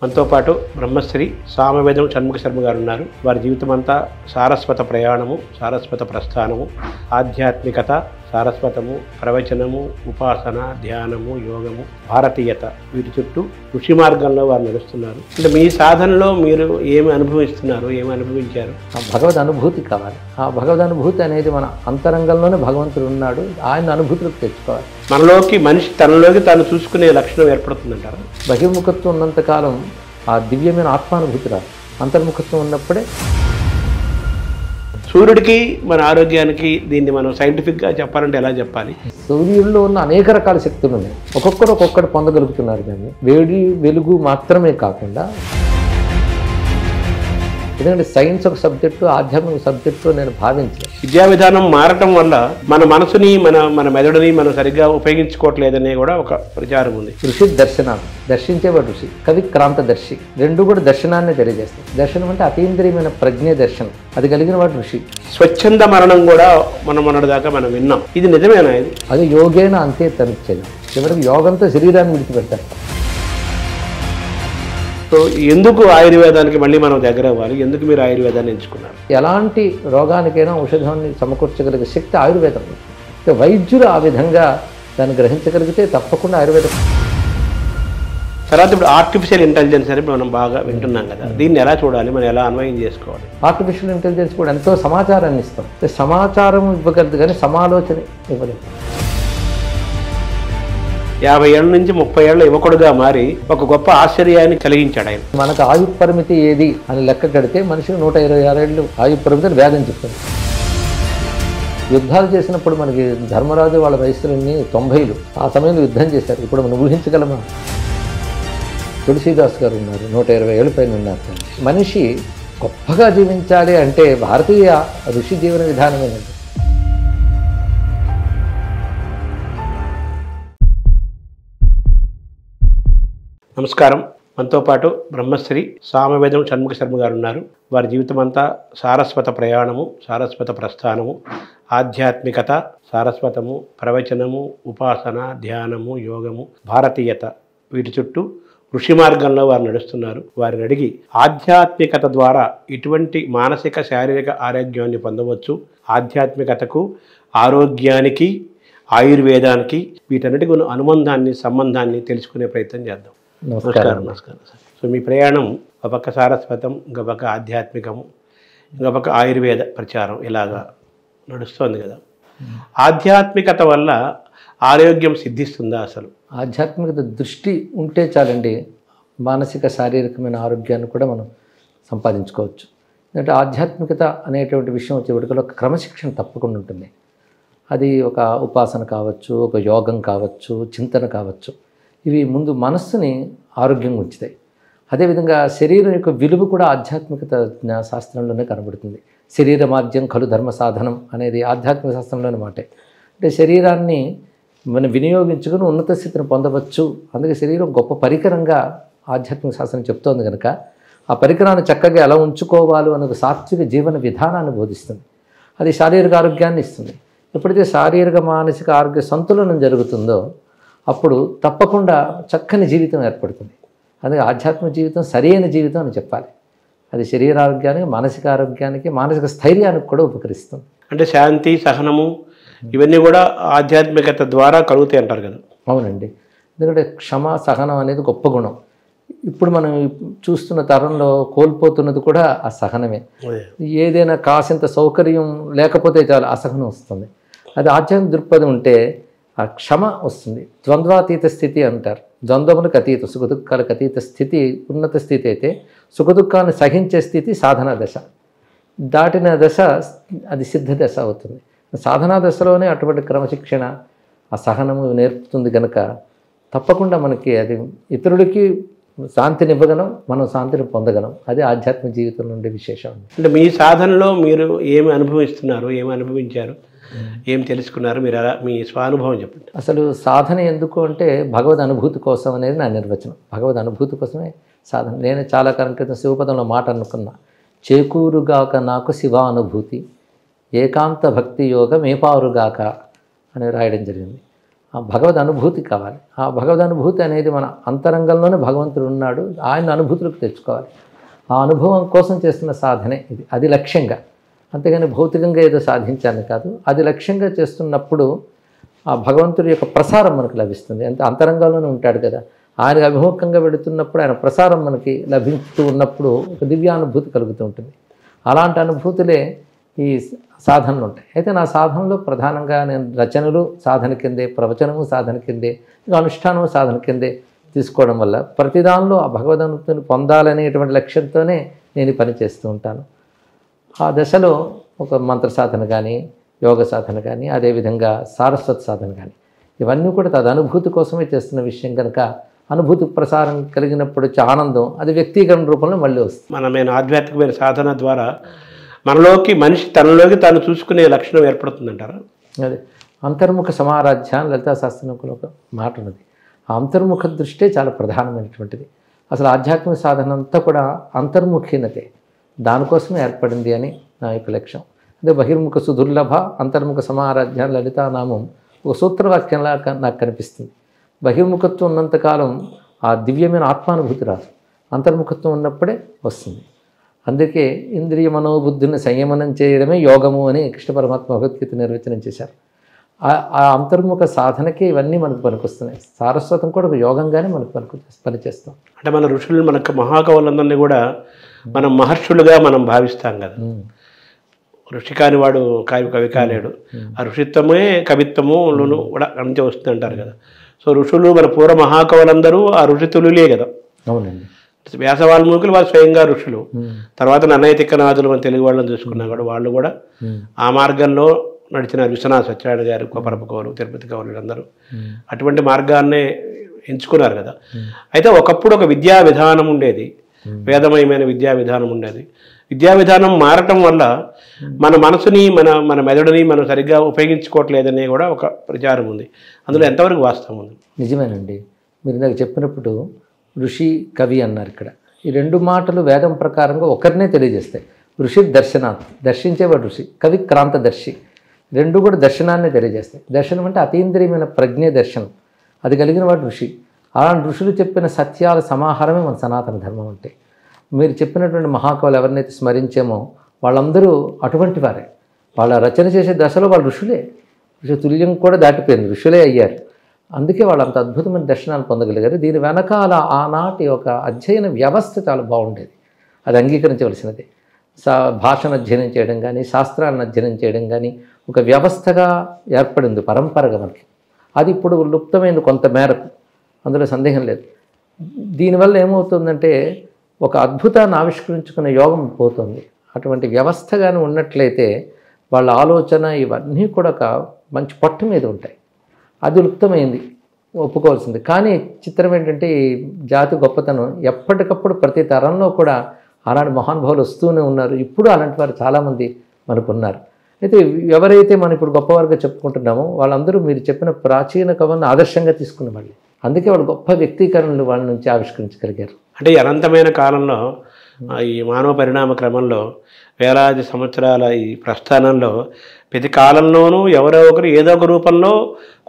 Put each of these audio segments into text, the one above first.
మనతో పాటు బ్రహ్మశ్రీ సామవేదం షణ్ముఖ శర్మ గారు ఉన్నారు. వారి జీవితం అంతా సారస్వత ప్రయాణము, సారస్వత ప్రస్థానము, ఆధ్యాత్మికత, సారస్వతము, ప్రవచనము, ఉపాసన, ధ్యానము, యోగము, భారతీయత, వీటి చుట్టూ ఋషి మార్గంలో వారు నడుస్తున్నారు. అంటే మీ సాధనలో మీరు ఏమి అనుభవిస్తున్నారు, ఏమి అనుభవించారు? ఆ భగవద్ అనుభూతి కావాలి. ఆ భగవద్ అనుభూతి అనేది మన అంతరంగంలోనే భగవంతుడు ఉన్నాడు, ఆయన అనుభూతిలోకి తెచ్చుకోవాలి. మనలోకి మనిషి తనలోకి తాను చూసుకునే లక్షణం ఏర్పడుతుందంటారు. బహిర్ముఖత్వం ఉన్నంతకాలం ఆ దివ్యమైన ఆత్మానుభూతి రాదు. అంతర్ముఖత్వం ఉన్నప్పుడే. సూర్యుడికి మన ఆరోగ్యానికి దీన్ని మనం సైంటిఫిక్గా చెప్పాలంటే ఎలా చెప్పాలి? సూర్యుల్లో ఉన్న అనేక రకాల శక్తులు ఉన్నాయి. ఒక్కొక్కరు పొందగలుగుతున్నారు. దాన్ని వేడి వెలుగు మాత్రమే కాకుండా, ఎందుకంటే సైన్స్ ఒక సబ్జెక్టు, ఆధ్యాత్మిక సబ్జెక్టు నేను భావించాను. విద్యా విధానం మారటం వల్ల మన మనసుని మన మెదడుని మనం సరిగ్గా ఉపయోగించుకోవట్లేదనే కూడా ఒక ప్రచారం ఉంది. ఋషి దర్శనాలు, దర్శించేవాడు ఋషి, కవి క్రాంతదర్శి, రెండు కూడా దర్శనాన్ని తెలియజేస్తాయి. దర్శనం అంటే అతీంద్రియమైన ప్రజ్ఞ దర్శనం, అది కలిగిన వాడు ఋషి. స్వచ్ఛంద మరణం కూడా మొన్నటిదాకా మనం విన్నాం. ఇది నిజమేనా? ఇది అది యోగేన అంతే తనిచ్చేది. చివరికి యోగంతో శరీరాన్ని విడిచిపెడతారు. సో ఎందుకు ఆయుర్వేదానికి మళ్ళీ మనం దగ్గర అవ్వాలి? ఎందుకు మీరు ఆయుర్వేదాన్ని ఎంచుకున్నారు? ఎలాంటి రోగానికైనా ఔషధాన్ని సమకూర్చగలిగే శక్తి ఆయుర్వేదం. వైద్యులు ఆ విధంగా దాన్ని గ్రహించగలిగితే తప్పకుండా ఆయుర్వేదం. తర్వాత ఇప్పుడు ఆర్టిఫిషియల్ ఇంటెలిజెన్స్ అని మనం బాగా వింటున్నాం కదా, దీన్ని ఎలా చూడాలి, మనం ఎలా అన్వయం చేసుకోవాలి? ఆర్టిఫిషియల్ ఇంటెలిజెన్స్ కూడా ఎంతో సమాచారాన్ని ఇస్తాం. సమాచారం ఇవ్వగలదు కానీ సమాలోచన ఇవ్వలేదు. 50 ఏళ్ళ నుంచి 30 ఏళ్ళ యువకుడుగా మారి ఒక గొప్ప ఆశ్చర్యాన్ని కలిగించాడు ఆయన. మనకు ఆయు పరిమితి ఏది అని లెక్క కడితే మనిషికి 126 ఏళ్ళు ఆయు పరిమితిని వేదం చెప్తుంది. యుద్ధాలు చేసినప్పుడు మనకి ధర్మరాజు వాళ్ళ వయసులన్నీ 90లు, ఆ సమయంలో యుద్ధం చేశారు. ఇప్పుడు మనం ఊహించగలమా? తులసీదాస్ గారు ఉన్నారు, 120 ఏళ్ళ పైన ఉన్నారు. మనిషి గొప్పగా జీవించాలి అంటే భారతీయ ఋషి జీవన విధానమేనండి. నమస్కారం. మనతో పాటు బ్రహ్మశ్రీ సామవేదం షణ్ముఖ శర్మ గారు ఉన్నారు. వారి జీవితం అంతా సారస్వత ప్రయాణము, సారస్వత ప్రస్థానము, ఆధ్యాత్మికత, సారస్వతము, ప్రవచనము, ఉపాసన, ధ్యానము, యోగము, భారతీయత, వీటి చుట్టూ ఋషి మార్గంలో వారు నడుస్తున్నారు. వారిని అడిగి ఆధ్యాత్మికత ద్వారా ఇటువంటి మానసిక శారీరక ఆరోగ్యాన్ని పొందవచ్చు, ఆధ్యాత్మికతకు, ఆరోగ్యానికి, ఆయుర్వేదానికి వీటన్నిటికి ఉన్న అనుబంధాన్ని, సంబంధాన్ని తెలుసుకునే ప్రయత్నం చేద్దాం. నమస్కారం సార్. సో మీ ప్రయాణం ఒక పక్క సారస్వతం, ఇంకో పక్క ఆధ్యాత్మికము, ఇంకో పక్క ఆయుర్వేద ప్రచారం ఇలాగా నడుస్తోంది కదా. ఆధ్యాత్మికత వల్ల ఆరోగ్యం సిద్ధిస్తుందా? అసలు ఆధ్యాత్మికత దృష్టి ఉంటే చాలండి, మానసిక శారీరకమైన ఆరోగ్యాన్ని కూడా మనం సంపాదించుకోవచ్చు. ఎందుకంటే ఆధ్యాత్మికత అనేటువంటి విషయం వచ్చేటిలో ఒక క్రమశిక్షణ తప్పకుండా ఉంటుంది. అది ఒక ఉపాసన కావచ్చు, ఒక యోగం కావచ్చు, చింతన కావచ్చు. ఇవి ముందు మనస్సుని ఆరోగ్యంగా ఉంచుతాయి. అదేవిధంగా శరీరం యొక్క విలువ కూడా ఆధ్యాత్మికత శాస్త్రంలోనే కనబడుతుంది. శరీరమాద్యం ఖలు ధర్మ సాధనం అనేది ఆధ్యాత్మిక శాస్త్రంలోని మాటే. అంటే శరీరాన్ని మనం వినియోగించుకుని ఉన్నత స్థితిని పొందవచ్చు. అందుకే శరీరం గొప్ప పరికరంగా ఆధ్యాత్మిక శాస్త్రం చెప్తోంది కనుక ఆ పరికరాన్ని చక్కగా ఎలా ఉంచుకోవాలో అన్నది సాత్విక జీవన విధానాన్ని బోధిస్తుంది. అది శారీరక ఆరోగ్యాన్ని ఇస్తుంది. ఎప్పుడైతే శారీరక మానసిక ఆరోగ్య సంతులనం జరుగుతుందో అప్పుడు తప్పకుండా చక్కని జీవితం ఏర్పడుతుంది. అందుకే ఆధ్యాత్మిక జీవితం సరైన జీవితం అని చెప్పాలి. అది శరీరారోగ్యానికి, మానసిక ఆరోగ్యానికి, మానసిక స్థైర్యానికి కూడా ఉపకరిస్తుంది. అంటే శాంతి, సహనము ఇవన్నీ కూడా ఆధ్యాత్మికత ద్వారా కలుగుతాయి అంటారు కదా. అవునండి. ఎందుకంటే క్షమ, సహనం అనేది గొప్ప గుణం. ఇప్పుడు మనం చూస్తున్న తరంలో కోల్పోతున్నది కూడా ఆ సహనమే. ఏదైనా కాసింత సౌకర్యం లేకపోతే చాలా అసహనం వస్తుంది. అది ఆధ్యాత్మిక దృక్పథం ఉంటే ఆ క్షమ వస్తుంది. ద్వంద్వాతీత స్థితి అంటారు. ద్వంద్వములకు అతీత, సుఖదుఖాలకు అతీత స్థితి ఉన్నత స్థితి అయితే, సుఖదుఖాన్ని సహించే స్థితి సాధనా దశ. దాటిన దశ అది సిద్ధ దశ అవుతుంది. సాధనా దశలోనే అటువంటి క్రమశిక్షణ, ఆ సహనము నేర్పుతుంది కనుక తప్పకుండా మనకి అది ఇతరులకి శాంతిని ఇవ్వగలం, మనం శాంతిని పొందగలం. అది ఆధ్యాత్మిక జీవితం నుండి విశేషం. అంటే మీ సాధనలో మీరు ఏమి అనుభవిస్తున్నారు, ఏమి అనుభవించారు, ఏం తెలుసుకున్నారు, మీరు అలా మీ స్వానుభవం చెప్పండి. అసలు సాధన ఎందుకు అంటే భగవద్ అనుభూతి కోసం అనేది నా నిర్వచనం. భగవద్ అనుభూతి కోసమే సాధన. నేను చాలా కాలం క్రితం శివపదంలో మాట అనుకున్నా, చేకూరుగాక నాకు శివానుభూతి, ఏకాంత భక్తి యోగం ఏపారుగాక అని రాయడం జరిగింది. ఆ భగవద్ అనుభూతి కావాలి. ఆ భగవద్ అనుభూతి అనేది మన అంతరంగంలోనే భగవంతుడు ఉన్నాడు, ఆయన అనుభూతులకు తెచ్చుకోవాలి. ఆ అనుభవం కోసం చేస్తున్న సాధనే ఇది, అది లక్ష్యంగా. అంతేగాని భౌతికంగా ఏదో సాధించాలని కాదు, అది లక్ష్యంగా చేస్తున్నప్పుడు ఆ భగవంతుడి యొక్క ప్రసారం మనకు లభిస్తుంది. అంతే, అంతరంగంలోనే ఉంటాడు కదా, ఆయనకు అభిముఖంగా వెళుతున్నప్పుడు ఆయన ప్రసారం మనకి లభిస్తూ ఉన్నప్పుడు ఒక దివ్యానుభూతి కలుగుతూ ఉంటుంది. అలాంటి అనుభూతులే ఈ సాధనలు ఉంటాయి. అయితే నా సాధనలో ప్రధానంగా నేను రచనలు సాధన కిందే, ప్రవచనము సాధన కిందే, ఇంకా అనుష్ఠానము సాధన కిందే తీసుకోవడం వల్ల ప్రతిదానిలో ఆ భగవదనుభూతిని పొందాలనేటువంటి లక్ష్యంతోనే నేను ఈ పని చేస్తూ ఉంటాను. ఆ దశలో ఒక మంత్ర సాధన కానీ, యోగ సాధన కానీ, అదేవిధంగా సారస్వత సాధన కానీ, ఇవన్నీ కూడా తదనుభూతి కోసమే చేస్తున్న విషయం కనుక అనుభూతి ప్రసారం కలిగినప్పుడు వచ్చే ఆనందం అది వ్యక్తీకరణ రూపంలో మళ్ళీ వస్తుంది. మనమైన ఆధ్యాత్మికమైన సాధన ద్వారా మనలోకి మనిషి తనలోకి తాను చూసుకునే లక్షణం ఏర్పడుతుందంటారా? అదే అంతర్ముఖ సమారాధ్య అని లలితా శాస్త్రంలో ఒక మాట ఉన్నది. ఆ అంతర్ముఖ దృష్టే చాలా ప్రధానమైనటువంటిది. అసలు ఆధ్యాత్మిక సాధన అంతా కూడా అంతర్ముఖీనతే, దానికోసమే ఏర్పడింది అని నా యొక్క లక్ష్యం. అదే బహిర్ముఖ సుదుర్లభ అంతర్ముఖ సమారాధ్య లలితా నామం ఒక సూత్రవాక్యంలా నాకు కనిపిస్తుంది. బహిర్ముఖత్వం ఉన్నంతకాలం ఆ దివ్యమైన ఆత్మానుభూతి రాదు, అంతర్ముఖత్వం ఉన్నప్పుడే వస్తుంది. అందుకే ఇంద్రియ మనోబుద్ధిని సంయమనం చేయడమే యోగము అని కృష్ణ పరమాత్మ భగవద్గీత నిర్వచనం చేశారు. ఆ అంతర్ముఖ సాధనకే ఇవన్నీ మనకు పనికొస్తున్నాయి. సారస్వతం కూడా ఒక యోగంగానే మనకు పనిచేస్తాం. అంటే మన ఋషులు, మనకు మహాకవులందరినీ కూడా మనం మహర్షులుగా మనం భావిస్తాం కదా. ఋషి కాని వాడు కవి కాలేడు. ఆ ఋషిత్వమే కవిత్వములను కూడా నుంచి వస్తుంది అంటారు కదా. సో ఋషులు, మన పూర్వ మహాకవులందరూ ఆ ఋషితులులే కదా. అవునండి. వ్యాస వాల్మీకులు వాళ్ళు స్వయంగా ఋషులు. తర్వాత నన్నయ్య తిక్కనాథులు మన తెలుగు వాళ్ళని చూసుకున్నా కూడా వాళ్ళు కూడా ఆ మార్గంలో నడిచిన విశ్వనాథ సత్యనారాయణ గారు, కొపరప కవులు, తిరుపతి కవులు అందరూ అటువంటి మార్గాన్నే ఎంచుకున్నారు కదా. అయితే ఒకప్పుడు ఒక విద్యా విధానం ఉండేది, వేదమయమైన విద్యా విధానం ఉండేది. విద్యా విధానం మారటం వల్ల మన మనసుని, మన మెదడుని మనం సరిగ్గా ఉపయోగించుకోవట్లేదనే కూడా ఒక ప్రచారం ఉంది. అందులో ఎంతవరకు వాస్తవం ఉంది? నిజమేనండి. మీరు ఇందాక చెప్పినప్పుడు ఋషి, కవి అన్నారు. ఇక్కడ ఈ రెండు మాటలు వేదం ప్రకారంగా ఒకరినే తెలియజేస్తాయి. ఋషి దర్శనాత్, దర్శించేవాడు ఋషి. కవి క్రాంతదర్శి. రెండు కూడా దర్శనాన్ని తెలియజేస్తాయి. దర్శనం అంటే అతీంద్రియమైన ప్రజ్ఞ దర్శనం, అది కలిగిన వాడు ఋషి. అలాంటి ఋషులు చెప్పిన సత్యాల సమాహారమే మన సనాతన ధర్మం అంటే. మీరు చెప్పినటువంటి మహాకవులు ఎవరినైతే స్మరించామో వాళ్ళందరూ అటువంటి వారే. వాళ్ళ రచన చేసే దశలో వాళ్ళు ఋషులే, ఋషి తుల్యం కూడా దాటిపోయింది, ఋషులే అయ్యారు. అందుకే వాళ్ళు అంత అద్భుతమైన దర్శనాలు పొందగలిగారు. దీని వెనకాల ఆనాటి ఒక అధ్యయన వ్యవస్థ చాలా బాగుండేది, అది అంగీకరించవలసినది. భాషను అధ్యయనం చేయడం కానీ, శాస్త్రాలను అధ్యయనం చేయడం కానీ ఒక వ్యవస్థగా ఏర్పడింది పరంపరగా మనకి. అది ఇప్పుడు లుప్తమైంది కొంత మేరకు, అందులో సందేహం లేదు. దీనివల్ల ఏమవుతుందంటే ఒక అద్భుతాన్ని ఆవిష్కరించుకునే యోగం పోతుంది. అటువంటి వ్యవస్థగానే ఉన్నట్లయితే వాళ్ళ ఆలోచన ఇవన్నీ కూడా ఒక మంచి పట్టు మీద ఉంటాయి. అది లుప్తమైంది, ఒప్పుకోవాల్సింది. కానీ చిత్రం ఏంటంటే ఈ జాతి గొప్పతనం ఎప్పటికప్పుడు ప్రతి తరంలో కూడా అలాంటి మహానుభావులు వస్తూనే ఉన్నారు. ఇప్పుడు అలాంటి వారు చాలామంది మనకున్నారు. అయితే ఎవరైతే మనం ఇప్పుడు గొప్పవారుగా చెప్పుకుంటున్నామో వాళ్ళందరూ మీరు చెప్పిన ప్రాచీన కవులను ఆదర్శంగా తీసుకున్న వాళ్ళు. అందుకే వాళ్ళు గొప్ప వ్యక్తీకరణలు వాళ్ళ నుంచి ఆవిష్కరించగలిగారు. అంటే ఈ అనంతమైన కాలంలో, ఈ మానవ పరిణామ క్రమంలో, వేలాది సంవత్సరాల ఈ ప్రస్థానంలో ప్రతి కాలంలోనూ ఎవరో ఒకరు ఏదో ఒక రూపంలో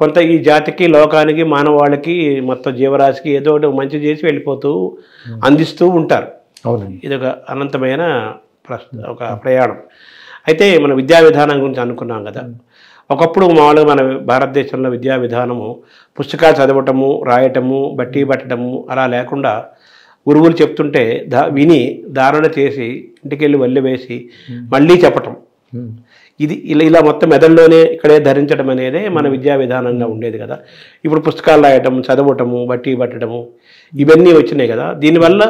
కొంత ఈ జాతికి, లోకానికి, మానవాళికి, మొత్తం జీవరాశికి ఏదో ఒకటి మంచి చేసి వెళ్ళిపోతూ అందిస్తూ ఉంటారు. అవునండి. ఇది ఒక అనంతమైన ఒక ప్రయాణం. అయితే మన విద్యా విధానం గురించి అనుకున్నాం కదా. ఒకప్పుడు మామూలుగా మన భారతదేశంలో విద్యా విధానము పుస్తకాలు చదవటము, రాయటము, బట్టి పట్టడము అలా లేకుండా గురువులు చెప్తుంటే విని ధారణ చేసి ఇంటికి వెళ్ళి వల్లి వేసి మళ్ళీ చెప్పటం, ఇది ఇలా మొత్తం మెదడులోనే ఇక్కడే ధరించడం అనేదే మన విద్యా విధానంగా ఉండేది కదా. ఇప్పుడు పుస్తకాలు రాయటం, చదవటము, బట్టి పట్టడము ఇవన్నీ వచ్చినాయి కదా. దీనివల్ల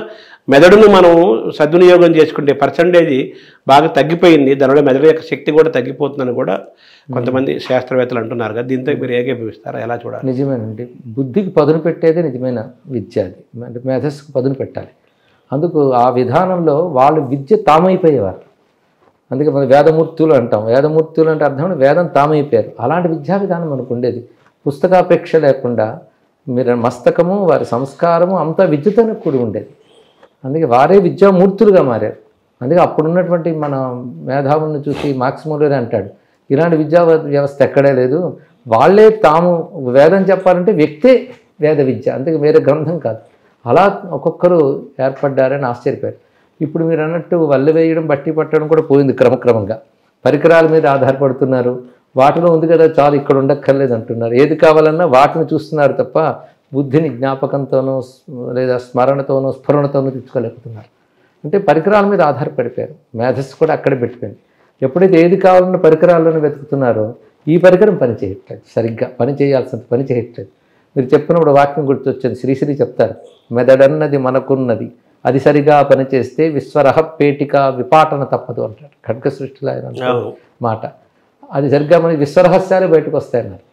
మెదడును మనం సద్వినియోగం చేసుకుంటే పర్సంటేజ్ బాగా తగ్గిపోయింది, దానివల్ల మెదడు యొక్క శక్తి కూడా తగ్గిపోతుందని కూడా కొంతమంది శాస్త్రవేత్తలు అంటున్నారు కదా. దీంతో మీరు ఏకీభవిస్తారా, ఎలా చూడాలి? నిజమేనండి. బుద్ధికి పదును పెట్టేదే నిజమైన విద్య. అది అంటే మేధస్సుకు పదును పెట్టాలి. అందుకు ఆ విధానంలో వాళ్ళు విద్య తామైపోయేవారు. అందుకే మనం వేదమూర్తులు అంటాం. వేదమూర్తులు అంటే అర్థం వేదం తామైపోయారు. అలాంటి విద్యా విధానం మనకు ఉండేది. పుస్తకాపేక్ష లేకుండా మీరు మస్తకము, వారి సంస్కారము అంతా విద్యతోనే కూడి ఉండేది. అందుకే వారే విద్యామూర్తులుగా మారారు. అందుకే అప్పుడున్నటువంటి మన మేధావులను చూసి మార్క్స్ మూలర్ అంటాడు, ఇలాంటి విద్యా వ్యవస్థ ఎక్కడే లేదు, వాళ్ళే తాము వేదం చెప్పాలంటే వ్యక్తే వేద విద్య, అంతే వేరే గ్రంథం కాదు. అలా ఒక్కొక్కరు ఏర్పడ్డారని ఆశ్చర్యపోయారు. ఇప్పుడు మీరు అన్నట్టు వల్లి వేయడం బట్టి పట్టడం కూడా పోయింది క్రమక్రమంగా. పరికరాల మీద ఆధారపడుతున్నారు. వాటిలో ఉంది కదా చాలు, ఇక్కడ ఉండక్కర్లేదు అంటున్నారు. ఏది కావాలన్నా వాటిని చూస్తున్నారు తప్ప బుద్ధిని జ్ఞాపకంతోనో లేదా స్మరణతోనో స్ఫురణతోనో తెచ్చుకోలేకపోతున్నారు. అంటే పరికరాల మీద ఆధారపడిపోయారు. మేధస్సు కూడా అక్కడే పెట్టిపోయింది. ఎప్పుడైతే ఏది కావాలన్న పరికరాలను వెతుకుతున్నారో ఈ పరికరం పని చేయట్లేదు, సరిగ్గా పని చేయాల్సినంత పని చేయట్లేదు. మీరు చెప్పినప్పుడు వాక్యం గుర్తొచ్చింది. శ్రీశ్రీ చెప్తారు, మెదడన్నది మనకున్నది, అది సరిగా పనిచేస్తే విశ్వరహ పేటిక విపాటన తప్పదు అంటారు. ఖడ్గ సృష్టిలో ఆయన మాట. అది సరిగ్గా మనకి విశ్వరహస్యాలే బయటకు వస్తాయన్నారు.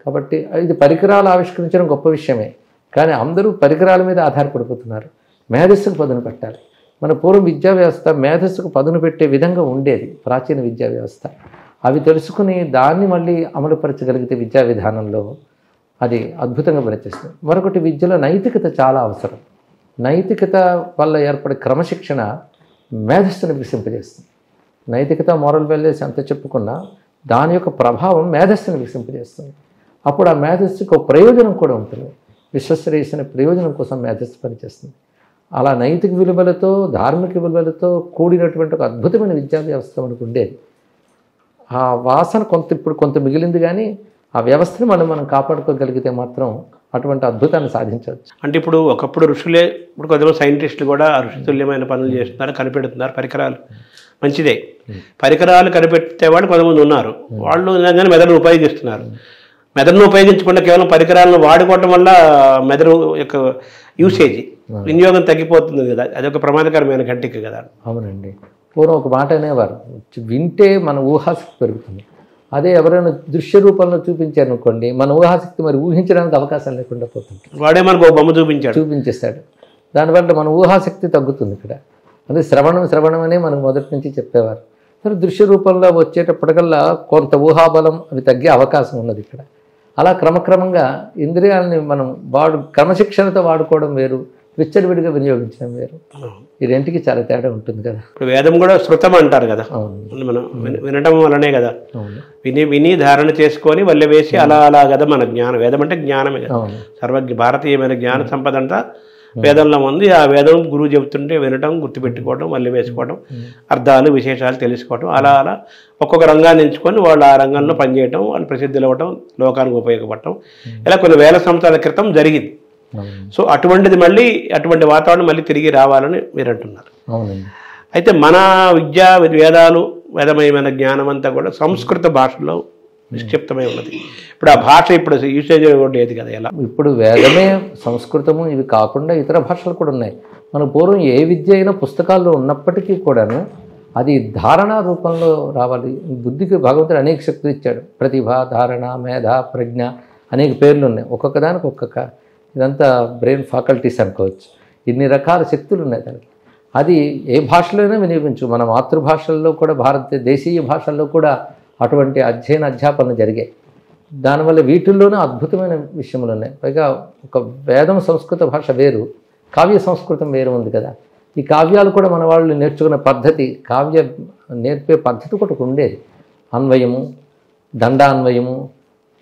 కాబట్టి ఇది పరికరాలు ఆవిష్కరించడం గొప్ప విషయమే, కానీ అందరూ పరికరాల మీద ఆధారపడిపోతున్నారు. మేధస్సుకు పదును పెట్టాలి. మన పూర్వం విద్యా వ్యవస్థ మేధస్సుకు పదును పెట్టే విధంగా ఉండేది, ప్రాచీన విద్యా వ్యవస్థ. అవి తెలుసుకుని దాన్ని మళ్ళీ అమలుపరచగలిగితే విద్యా విధానంలో అది అద్భుతంగా పనిచేస్తుంది. మరొకటి, విద్యలో నైతికత చాలా అవసరం. నైతికత వల్ల ఏర్పడే క్రమశిక్షణ మేధస్సును వికసింపజేస్తుంది. నైతికత, మోరల్ వాల్యూస్ అంత చెప్పుకున్నా దాని యొక్క ప్రభావం మేధస్సును వికసింపజేస్తుంది. అప్పుడు ఆ మేధస్సుకు ఒక ప్రయోజనం కూడా ఉంటుంది. విశ్వశ్రేయస్సున ప్రయోజనం కోసం మేధస్సు పనిచేస్తుంది. అలా నైతిక విలువలతో ధార్మిక విలువలతో కూడినటువంటి ఒక అద్భుతమైన విద్యా వ్యవస్థ మనకు ఉండేది. ఆ వాసన ఇప్పుడు కొంత మిగిలింది, కానీ ఆ వ్యవస్థను మనం కాపాడుకోగలిగితే మాత్రం అటువంటి అద్భుతాన్ని సాధించవచ్చు. అంటే ఇప్పుడు ఒకప్పుడు ఋషులే, ఇప్పుడు కొంతమంది సైంటిస్టులు కూడా ఋషితుల్యమైన పనులు చేస్తున్నారు, కనిపెడుతున్నారు. పరికరాలు మంచిదే, పరికరాలు కనిపెట్టే వాళ్ళు కొంతమంది ఉన్నారు. వాళ్ళు నిజంగానే మెదడును ఉపయోగిస్తున్నారు. మెదడును ఉపయోగించకుండా కేవలం పరికరాలను వాడుకోవటం వల్ల మెదడు యొక్క యూసేజ్, వినియోగం తగ్గిపోతుంది కదా, అదొక ప్రమాదకరమైన గంటిక కదా. అవునండి. పూర్వం ఒక మాట అనేవారు, వింటే మన ఊహాశక్తి పెరుగుతుంది. అదే ఎవరైనా దృశ్య రూపంలో చూపించారనుకోండి, మన ఊహాశక్తి మరి ఊహించడానికి అవకాశం లేకుండా పోతుంది. వాడే మనకు బొమ్మ చూపించేస్తాడు. దానివల్ల మన ఊహాశక్తి తగ్గుతుంది. ఇక్కడ అదే శ్రవణం అనే మనకు మొదటి నుంచి చెప్పేవారు. సరే, దృశ్య రూపంలో వచ్చేటప్పటికల్లా కొంత ఊహాబలం అవి తగ్గే అవకాశం ఉన్నది ఇక్కడ. అలా క్రమక్రమంగా ఇంద్రియాలని మనం క్రమశిక్షణతో వాడుకోవడం వేరు, విచ్చడివిడిగా వినియోగించడం వేరు. ఈ రెంటికి చాలా తేడా ఉంటుంది కదా. ఇప్పుడు వేదం కూడా శృతం అంటారు కదా, మనం వినటం వల్లనే కదా. విని ధారణ చేసుకొని వల్లె వేసి అలా కదా మన జ్ఞానం. వేదం అంటే జ్ఞానమే కదా, సర్వజ్ఞ భారతీయమైన జ్ఞాన సంపద అంతా వేదంలో ఉంది. ఆ వేదం గురువు చెబుతుంటే వినటం, గుర్తుపెట్టుకోవడం, వల్లె వేసుకోవడం, అర్థాలు విశేషాలు తెలుసుకోవడం, అలా ఒక్కొక్క రంగాన్ని ఎంచుకొని వాళ్ళు ఆ రంగంలో పనిచేయటం, వాళ్ళు ప్రసిద్ధులు అవ్వటం, లోకానికి ఉపయోగపడటం, ఇలా కొన్ని వేల సంవత్సరాల క్రితం జరిగింది. సో అటువంటిది మళ్ళీ అటువంటి వాతావరణం మళ్ళీ తిరిగి రావాలని మీరు అంటున్నారు. అయితే మన విద్యా వేదాలు, వేదమయమైన జ్ఞానం అంతా కూడా సంస్కృత భాషలో నిక్షిప్తమై ఉన్నది. ఇప్పుడు ఆ భాష ఇప్పుడు యూసేజ్ లేదు కదా. ఎలా ఇప్పుడు వేదమే సంస్కృతము, ఇవి కాకుండా ఇతర భాషలు కూడా ఉన్నాయి. మన పూర్వం ఏ విద్య అయినా పుస్తకాల్లో ఉన్నప్పటికీ కూడాను అది ధారణా రూపంలో రావాలి. బుద్ధికి భగవంతుడు అనేక శక్తులు ఇచ్చాడు. ప్రతిభ, ధారణ, మేధ, ప్రజ్ఞ అనేక పేర్లు ఉన్నాయి. ఒక్కొక్క దానికి ఒక్కొక్క, ఇదంతా బ్రెయిన్ ఫ్యాకల్టీస్ అనుకోవచ్చు. ఇన్ని రకాల శక్తులు ఉన్నాయి దానికి. అది ఏ భాషలోనే వినియోగించు. మన మాతృభాషల్లో కూడా, దేశీయ భాషల్లో కూడా అటువంటి అధ్యాపనలు జరిగాయి. దానివల్ల వీటిల్లోనే అద్భుతమైన విషయములు ఉన్నాయి. పైగా ఒక వేదం సంస్కృత భాష వేరు, కావ్య సంస్కృతం వేరు ఉంది కదా. ఈ కావ్యాలు కూడా మన వాళ్ళు నేర్చుకునే పద్ధతి, కావ్య నేర్పే పద్ధతి కూడా ఉండేది. అన్వయము, దండాన్వయము,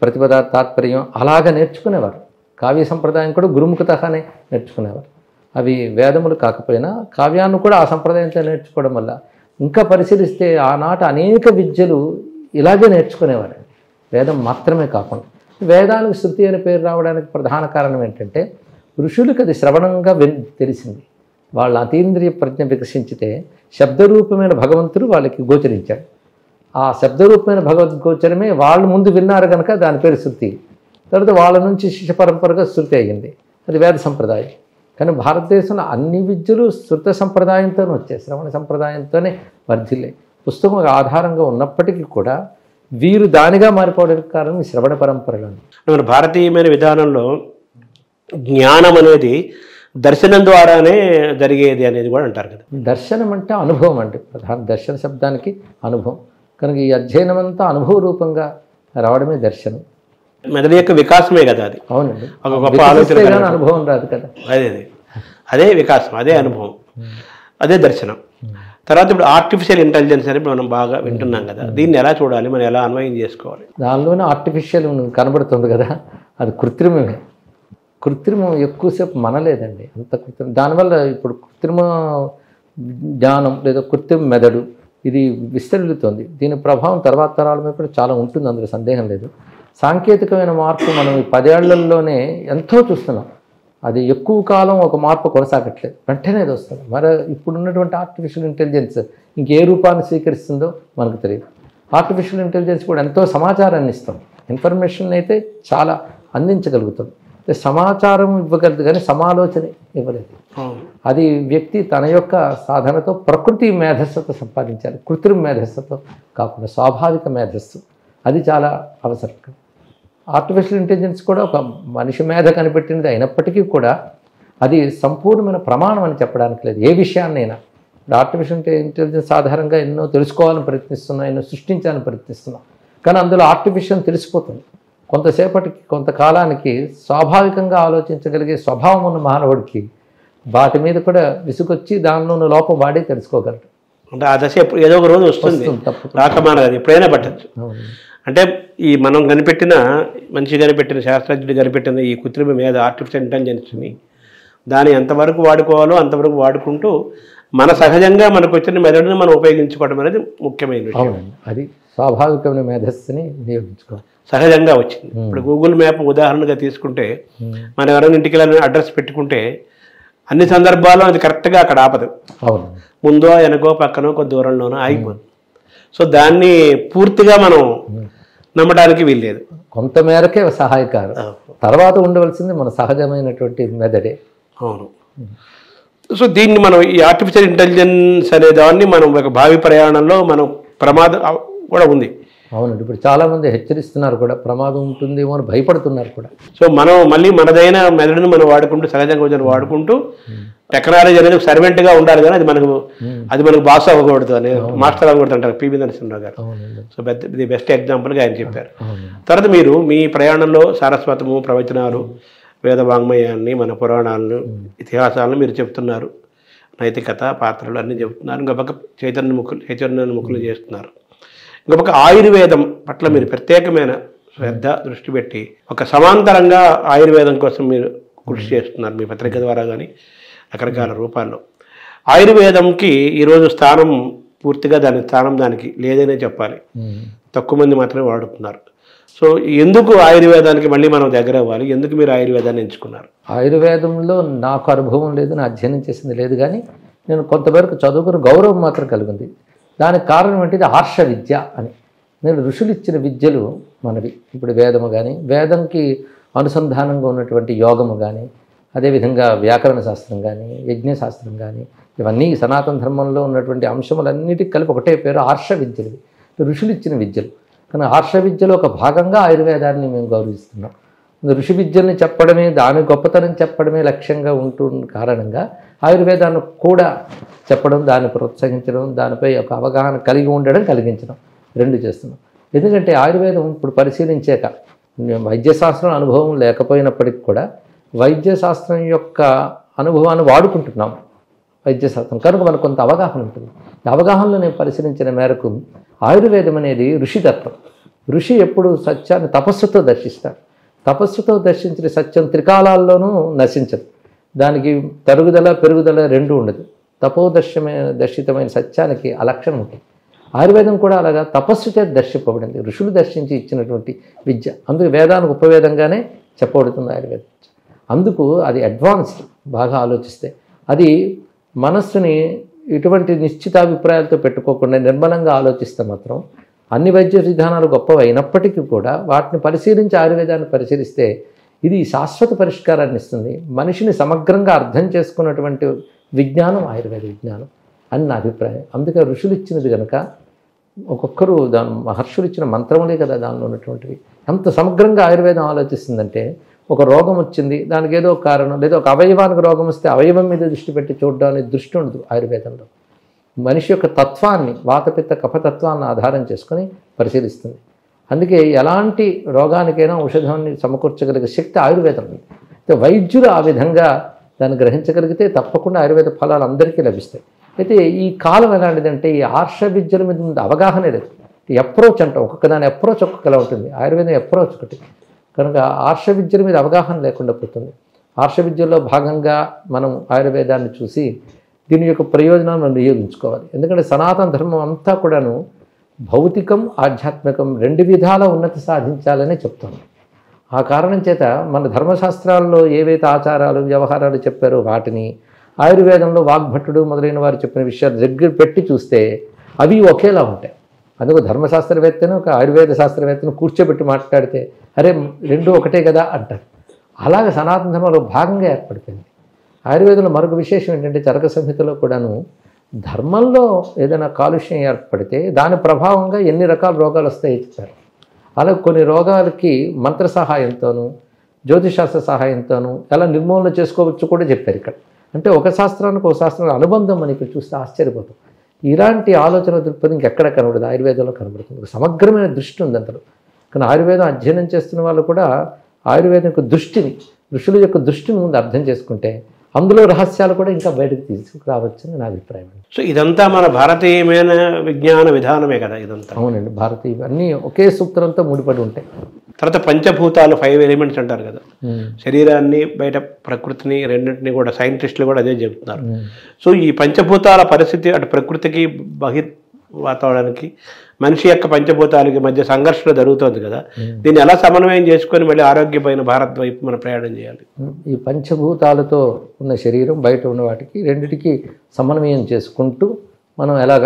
ప్రతిపద, తాత్పర్యం అలాగా నేర్చుకునేవారు. కావ్య సంప్రదాయం కూడా గురుముఖతగానే నేర్చుకునేవారు. అవి వేదములు కాకపోయినా కావ్యాన్ని కూడా ఆ సంప్రదాయంతో నేర్చుకోవడం వల్ల ఇంకా పరిశీలిస్తే ఆనాటి అనేక విద్యలు ఇలాగే నేర్చుకునేవారు. వేదం మాత్రమే కాకుండా వేదానికి శృతి అనే పేరు రావడానికి ప్రధాన కారణం ఏంటంటే ఋషులకు అది శ్రవణంగా తెలిసింది. వాళ్ళ అతీంద్రియ ప్రజ్ఞ వికసించితే శబ్దరూపమైన భగవంతుడు వాళ్ళకి గోచరించాడు. ఆ శబ్దరూపమైన భగవద్గోచరమే వాళ్ళు ముందు విన్నారు కనుక దాని పేరు శృతి. తర్వాత వాళ్ళ నుంచి శిష్య పరంపరగా శృతి అయ్యింది, అది వేద సంప్రదాయం. కానీ భారతదేశంలో అన్ని విద్యలు శృత సంప్రదాయంతోనే వచ్చాయి, శ్రవణ సంప్రదాయంతోనే వర్ధిల్లాయి. పుస్తకం ఆధారంగా ఉన్నప్పటికీ కూడా వీరు దానిగా మారిపోవడానికి కారణం ఈ శ్రవణ పరంపరలో. మన భారతీయమైన విధానంలో జ్ఞానం అనేది దర్శనం ద్వారానే జరిగేది అనేది కూడా అంటారు కదా. దర్శనం అంటే అనుభవం అండి. ప్రధాన దర్శన శబ్దానికి అనుభవం కనుక ఈ అధ్యయనం అంతా అనుభవ రూపంగా రావడమే దర్శనం. మెదడు యొక్క వికాసమే కదా అది. అవునండి, ఒక గొప్ప ఆలోచన, అనుభవం రాదు కదా. అదే వికాసం, అదే అనుభవం, అదే దర్శనం. తర్వాత ఇప్పుడు ఆర్టిఫిషియల్ ఇంటెలిజెన్స్ అని మనం బాగా వింటున్నాం కదా, దీన్ని ఎలా చూడాలి, మనం ఎలా అన్వయం చేసుకోవాలి? దానిలోనే ఆర్టిఫిషియల్ కనబడుతుంది కదా, అది కృత్రిమమే. కృత్రిమం ఎక్కువసేపు మనలేదండి, అంత కృత్రిమం. దానివల్ల ఇప్పుడు కృత్రిమ జ్ఞానం లేదా కృత్రిమ మెదడు ఇది విస్తరిల్లుతోంది. దీని ప్రభావం తర్వాత తరాల మీద కూడా చాలా ఉంటుంది, అందులో సందేహం లేదు. సాంకేతికమైన మార్పు మనం ఈ 10 ఏళ్లలోనే ఎంతో చూస్తున్నాం. అది ఎక్కువ కాలం ఒక మార్పు కొనసాగట్లేదు, వెంటనే అది వస్తుంది. మరి ఇప్పుడున్నటువంటి ఆర్టిఫిషియల్ ఇంటెలిజెన్స్ ఇంకే రూపాన్ని స్వీకరిస్తుందో మనకు తెలియదు. ఆర్టిఫిషియల్ ఇంటెలిజెన్స్ కూడా ఎంతో సమాచారాన్ని ఇస్తాం, ఇన్ఫర్మేషన్ అయితే చాలా అందించగలుగుతాం. సమాచారం ఇవ్వగలదు కానీ సమాలోచన ఇవ్వలేదు. అది వ్యక్తి తన యొక్క సాధనతో ప్రకృతి మేధస్సుతో సంపాదించాలి, కృత్రిమ మేధస్సుతో కాకుండా స్వాభావిక మేధస్సు. అది చాలా అవసరం. ఆర్టిఫిషియల్ ఇంటెలిజెన్స్ కూడా ఒక మనిషి మేధ కనిపెట్టినది అయినప్పటికీ కూడా అది సంపూర్ణమైన ప్రమాణం అని చెప్పడానికి లేదు. ఏ విషయాన్నైనా ఆర్టిఫిషియల్ ఇంటెలిజెన్స్ ఆధారంగా ఎన్నో తెలుసుకోవాలని ప్రయత్నిస్తున్నాం, ఎన్నో సృష్టించాలని ప్రయత్నిస్తున్నాం. కానీ అందులో ఆర్టిఫిషియల్ తెలిసిపోతుంది. కొంతసేపటికి కొంతకాలానికి స్వాభావికంగా ఆలోచించగలిగే స్వభావం ఉన్న మానవుడికి వాటి మీద కూడా విసుగొచ్చి దానిలో లోపం వాడే తెలుసుకోగలరు. అంటే ఆ దశ ఎప్పుడు ఏదో ఒక రోజు వస్తుంది, రాకమానది ఎప్పుడైనా పట్టచ్చు. అంటే ఈ మనం కనిపెట్టిన మనిషి కనిపెట్టిన శాస్త్రజ్ఞుడు కనిపెట్టిన ఈ కృత్రిమ మీద ఆర్టిఫిషియల్ ఇంటెలిజెన్స్ని దాన్ని ఎంతవరకు వాడుకోవాలో అంతవరకు వాడుకుంటూ మన సహజంగా మనకు వచ్చిన మెదడుని మనం ఉపయోగించుకోవడం అనేది ముఖ్యమైన విషయం. అది స్వాభావికమైన మేధస్సుని వినియోగించుకోవాలి, సహజంగా వచ్చింది. ఇప్పుడు గూగుల్ మ్యాప్ ఉదాహరణగా తీసుకుంటే మనం ఎవరైనా ఇంటికి వెళ్ళాలని అడ్రస్ పెట్టుకుంటే అన్ని సందర్భాల్లో అది కరెక్ట్గా అక్కడ ఆపదు, ముందో వెనకో పక్కనో కొద్ది దూరంలోనో ఆగిపోదు. సో దాన్ని పూర్తిగా మనం నమ్మడానికి వీల్లేదు. కొంతమేరకే సహాయకారం, తర్వాత ఉండవలసింది మన సహజమైనటువంటి మెదడే. అవును. సో దీన్ని మనం ఈ ఆర్టిఫిషియల్ ఇంటెలిజెన్స్ అనే దాన్ని మనం ఒక భావి ప్రయాణంలో మనం ప్రమాదం కూడా ఉంది. అవునండి, ఇప్పుడు చాలామంది హెచ్చరిస్తున్నారు కూడా, ప్రమాదం ఉంటుందేమో అని భయపడుతున్నారు కూడా. సో మనం మళ్ళీ మనదైన మెదడును మనం వాడుకుంటూ సహజంగా కొంచెం వాడుకుంటూ టెక్నాలజీ అనేది సర్వెంట్గా ఉండాలి, కానీ అది మనకు బాస్ అవ్వకూడదు అని మాస్టర్ అవ్వకూడదు అంటారు పివి నరసింహరావు గారు. సో ఇది బెస్ట్ ఎగ్జాంపుల్గా ఆయన చెప్పారు. తర్వాత మీరు మీ ప్రయాణంలో సారస్వతము, ప్రవచనాలు, వేద వాంగ్మయాన్ని, మన పురాణాలను, ఇతిహాసాలను మీరు చెప్తున్నారు, నైతికత పాత్రలు అన్నీ చెప్తున్నారు. ఇంకొక చైతన్యముఖులు చేస్తున్నారు. ఇంకొక ఆయుర్వేదం పట్ల మీరు ప్రత్యేకమైన శ్రద్ధ దృష్టి పెట్టి ఒక సమాంతరంగా ఆయుర్వేదం కోసం మీరు కృషి చేస్తున్నారు మీ పత్రిక ద్వారా కానీ రకరకాల రూపాల్లో. ఆయుర్వేదంకి ఈరోజు స్థానం పూర్తిగా దానికి లేదనే చెప్పాలి, తక్కువ మంది మాత్రమే వాడుతున్నారు. సో ఎందుకు ఆయుర్వేదానికి మళ్ళీ మనం దగ్గర అవ్వాలి, ఎందుకు మీరు ఆయుర్వేదాన్ని ఎంచుకున్నారు? ఆయుర్వేదంలో నాకు అనుభవం లేదు, నా అధ్యయనం చేసింది లేదు, కానీ నేను కొంతవరకు చదువుకుని గౌరవం మాత్రం కలిగింది. దానికి కారణం ఏంటిది ఆర్ష విద్య అని. నేను ఋషులు ఇచ్చిన విద్యలు మనవి. ఇప్పుడు వేదము కానీ, వేదంకి అనుసంధానంగా ఉన్నటువంటి యోగము కానీ, అదేవిధంగా వ్యాకరణ శాస్త్రం కానీ, యజ్ఞశాస్త్రం కానీ, ఇవన్నీ సనాతన ధర్మంలో ఉన్నటువంటి అంశములన్నిటికీ కలిపి ఒకటే పేరు ఆర్ష విద్యలు, ఋషులు ఇచ్చిన విద్యలు. కానీ ఆర్ష విద్యలో ఒక భాగంగా ఆయుర్వేదాన్ని మేము గౌరవిస్తున్నాం. ఋషి విద్యల్ని చెప్పడమే, దాని గొప్పతనం చెప్పడమే లక్ష్యంగా ఉంటున్న కారణంగా ఆయుర్వేదాన్ని కూడా చెప్పడం, దాన్ని ప్రోత్సహించడం, దానిపై ఒక అవగాహన కలిగించడం రెండు చేస్తున్నాం. ఎందుకంటే ఆయుర్వేదం ఇప్పుడు పరిశీలించాక వైద్యశాస్త్రం అనుభవం లేకపోయినప్పటికీ కూడా వైద్యశాస్త్రం యొక్క అనుభవాన్ని వాడుకుంటున్నాం వైద్యశాస్త్రం కనుక మనకు కొంత అవగాహన ఉంటుంది. ఈ అవగాహనలో నేను పరిశీలించిన మేరకు ఆయుర్వేదం అనేది ఋషితత్వం. ఋషి ఎప్పుడు సత్యాన్ని తపస్సుతో దర్శిస్తారు. తపస్సుతో దర్శించిన సత్యం త్రికాలాల్లోనూ నశించదు. దానికి తరుగుదల పెరుగుదల రెండూ ఉండదు. దర్శితమైన సత్యానికి ఆ లక్షణం ఉంటుంది. ఆయుర్వేదం కూడా అలాగా తపస్సు చేత దర్శింపబడింది, ఋషులు దర్శించి ఇచ్చినటువంటి విద్య. అందుకు వేదానికి ఉపవేదంగానే చెప్పబడుతుంది ఆయుర్వేదం. అందుకు అది అడ్వాన్స్డ్. బాగా ఆలోచిస్తే అది మనస్సుని ఇటువంటి నిశ్చితాభిప్రాయాలతో పెట్టుకోకుండా నిర్మలంగా ఆలోచిస్తే మాత్రం అన్ని వైద్య విధానాలు గొప్పవి అయినప్పటికీ కూడా వాటిని పరిశీలించి ఆయుర్వేదాన్ని పరిశీలిస్తే ఇది శాశ్వత పరిష్కారాన్ని ఇస్తుంది. మనిషిని సమగ్రంగా అర్థం చేసుకున్నటువంటి విజ్ఞానం ఆయుర్వేద విజ్ఞానం అని నా అభిప్రాయం. అందుకే ఋషులు ఇచ్చినది కనుక ఒక్కొక్కరు మహర్షులు ఇచ్చిన మంత్రములే కదా దానిలో ఉన్నటువంటివి. అంత సమగ్రంగా ఆయుర్వేదం ఆలోచిస్తుందంటే ఒక రోగం వచ్చింది, దానికి ఏదో కారణం, లేదా ఒక అవయవానికి రోగం వస్తే అవయవం మీద దృష్టి పెట్టి చూడడం అనే దృష్టి ఉండదు ఆయుర్వేదంలో. మనిషి యొక్క తత్వాన్ని, వాతపిత్త కఫతత్వాన్ని ఆధారం చేసుకొని పరిశీలిస్తుంది. అందుకే ఎలాంటి రోగానికైనా ఔషధాన్ని సమకూర్చగలిగే శక్తి ఆయుర్వేదం ఉంది. వైద్యులు ఆ విధంగా దాన్ని గ్రహించగలిగితే తప్పకుండా ఆయుర్వేద ఫలాలు అందరికీ లభిస్తాయి. అయితే ఈ కాలం ఎలాంటిదంటే ఈ ఆర్ష విద్యల మీద ముందు అవగాహన లేదు. అప్రోచ్ అంటాం, ఒక్కొక్క దాని అప్రోచ్ ఒక్కొక్కలా ఉంటుంది. ఆయుర్వేదం అప్రోచ్ ఒకటి కనుక ఆర్ష విద్యల మీద అవగాహన లేకుండా పోతుంది. ఆర్ష విద్యలో భాగంగా మనం ఆయుర్వేదాన్ని చూసి దీని యొక్క ప్రయోజనాలను మనం వినియోగించుకోవాలి. ఎందుకంటే సనాతన ధర్మం అంతా కూడాను భౌతికం ఆధ్యాత్మికం రెండు విధాల ఉన్నతి సాధించాలనే చెప్తాను. ఆ కారణం చేత మన ధర్మశాస్త్రాల్లో ఏవైతే ఆచారాలు వ్యవహారాలు చెప్పారో వాటిని ఆయుర్వేదంలో వాగ్భట్టుడు మొదలైన వారు చెప్పిన విషయాలు దగ్గర పెట్టి చూస్తే అవి ఒకేలా ఉంటాయి. అందుకు ధర్మశాస్త్రవేత్తను ఒక ఆయుర్వేద శాస్త్రవేత్తను కూర్చోబెట్టి మాట్లాడితే అరే రెండు ఒకటే కదా అంటారు. అలాగే సనాతన ధర్మంలో భాగంగా ఏర్పడిపోయింది. ఆయుర్వేదంలో మరొక విశేషం ఏంటంటే చరక సంహితలో కూడాను ధర్మంలో ఏదైనా కాలుష్యం ఏర్పడితే దాని ప్రభావంగా ఎన్ని రకాల రోగాలు వస్తాయో చెప్పారు. అలా కొన్ని రోగాలకి మంత్ర సహాయంతోనూ జ్యోతిశాస్త్ర సహాయంతోనూ ఎలా నిర్మూలన చేసుకోవచ్చు కూడా చెప్పారు ఇక్కడ. అంటే ఒక శాస్త్రానికి ఒక శాస్త్రానికి అనుబంధం అని ఇక్కడ చూస్తే ఆశ్చర్యపోతాం. ఇలాంటి ఆలోచన దృక్పథం ఇంకెక్కడ కనబడదు, ఆయుర్వేదంలో కనబడుతుంది. ఒక సమగ్రమైన దృష్టి ఉంది అందులో. కానీ ఆయుర్వేదం అధ్యయనం చేస్తున్న వాళ్ళు కూడా ఆయుర్వేదం యొక్క దృష్టిని, ఋషుల యొక్క దృష్టిని ముందు అర్థం చేసుకుంటే అందులో రహస్యాలు కూడా ఇంకా బయటకు తీసుకురావచ్చని నా అభిప్రాయం. సో ఇదంతా మన భారతీయమైన విజ్ఞాన విధానమే కదా ఇదంతా? అవునండి, భారతీయ అన్నీ ఒకే సూత్రంతో ముడిపడి ఉంటాయి. తర్వాత పంచభూతాలు 5 ఎలిమెంట్స్ అంటారు కదా, శరీరాన్ని బయట ప్రకృతిని రెండింటిని కూడా సైంటిస్టులు కూడా అదే చెబుతున్నారు. సో ఈ పంచభూతాల పరిస్థితి అటు ప్రకృతికి వాతావరణానికి మనిషి యొక్క పంచభూతాలకి మధ్య సంఘర్షణ జరుగుతుంది కదా, దీన్ని ఎలా సమన్వయం చేసుకొని మళ్ళీ ఆరోగ్యమైన భారత్ వైపు మనం ప్రయాణం చేయాలి? ఈ పంచభూతాలతో ఉన్న శరీరం బయట ఉన్న వాటికి రెండిటికి సమన్వయం చేసుకుంటూ మనం ఎలాగ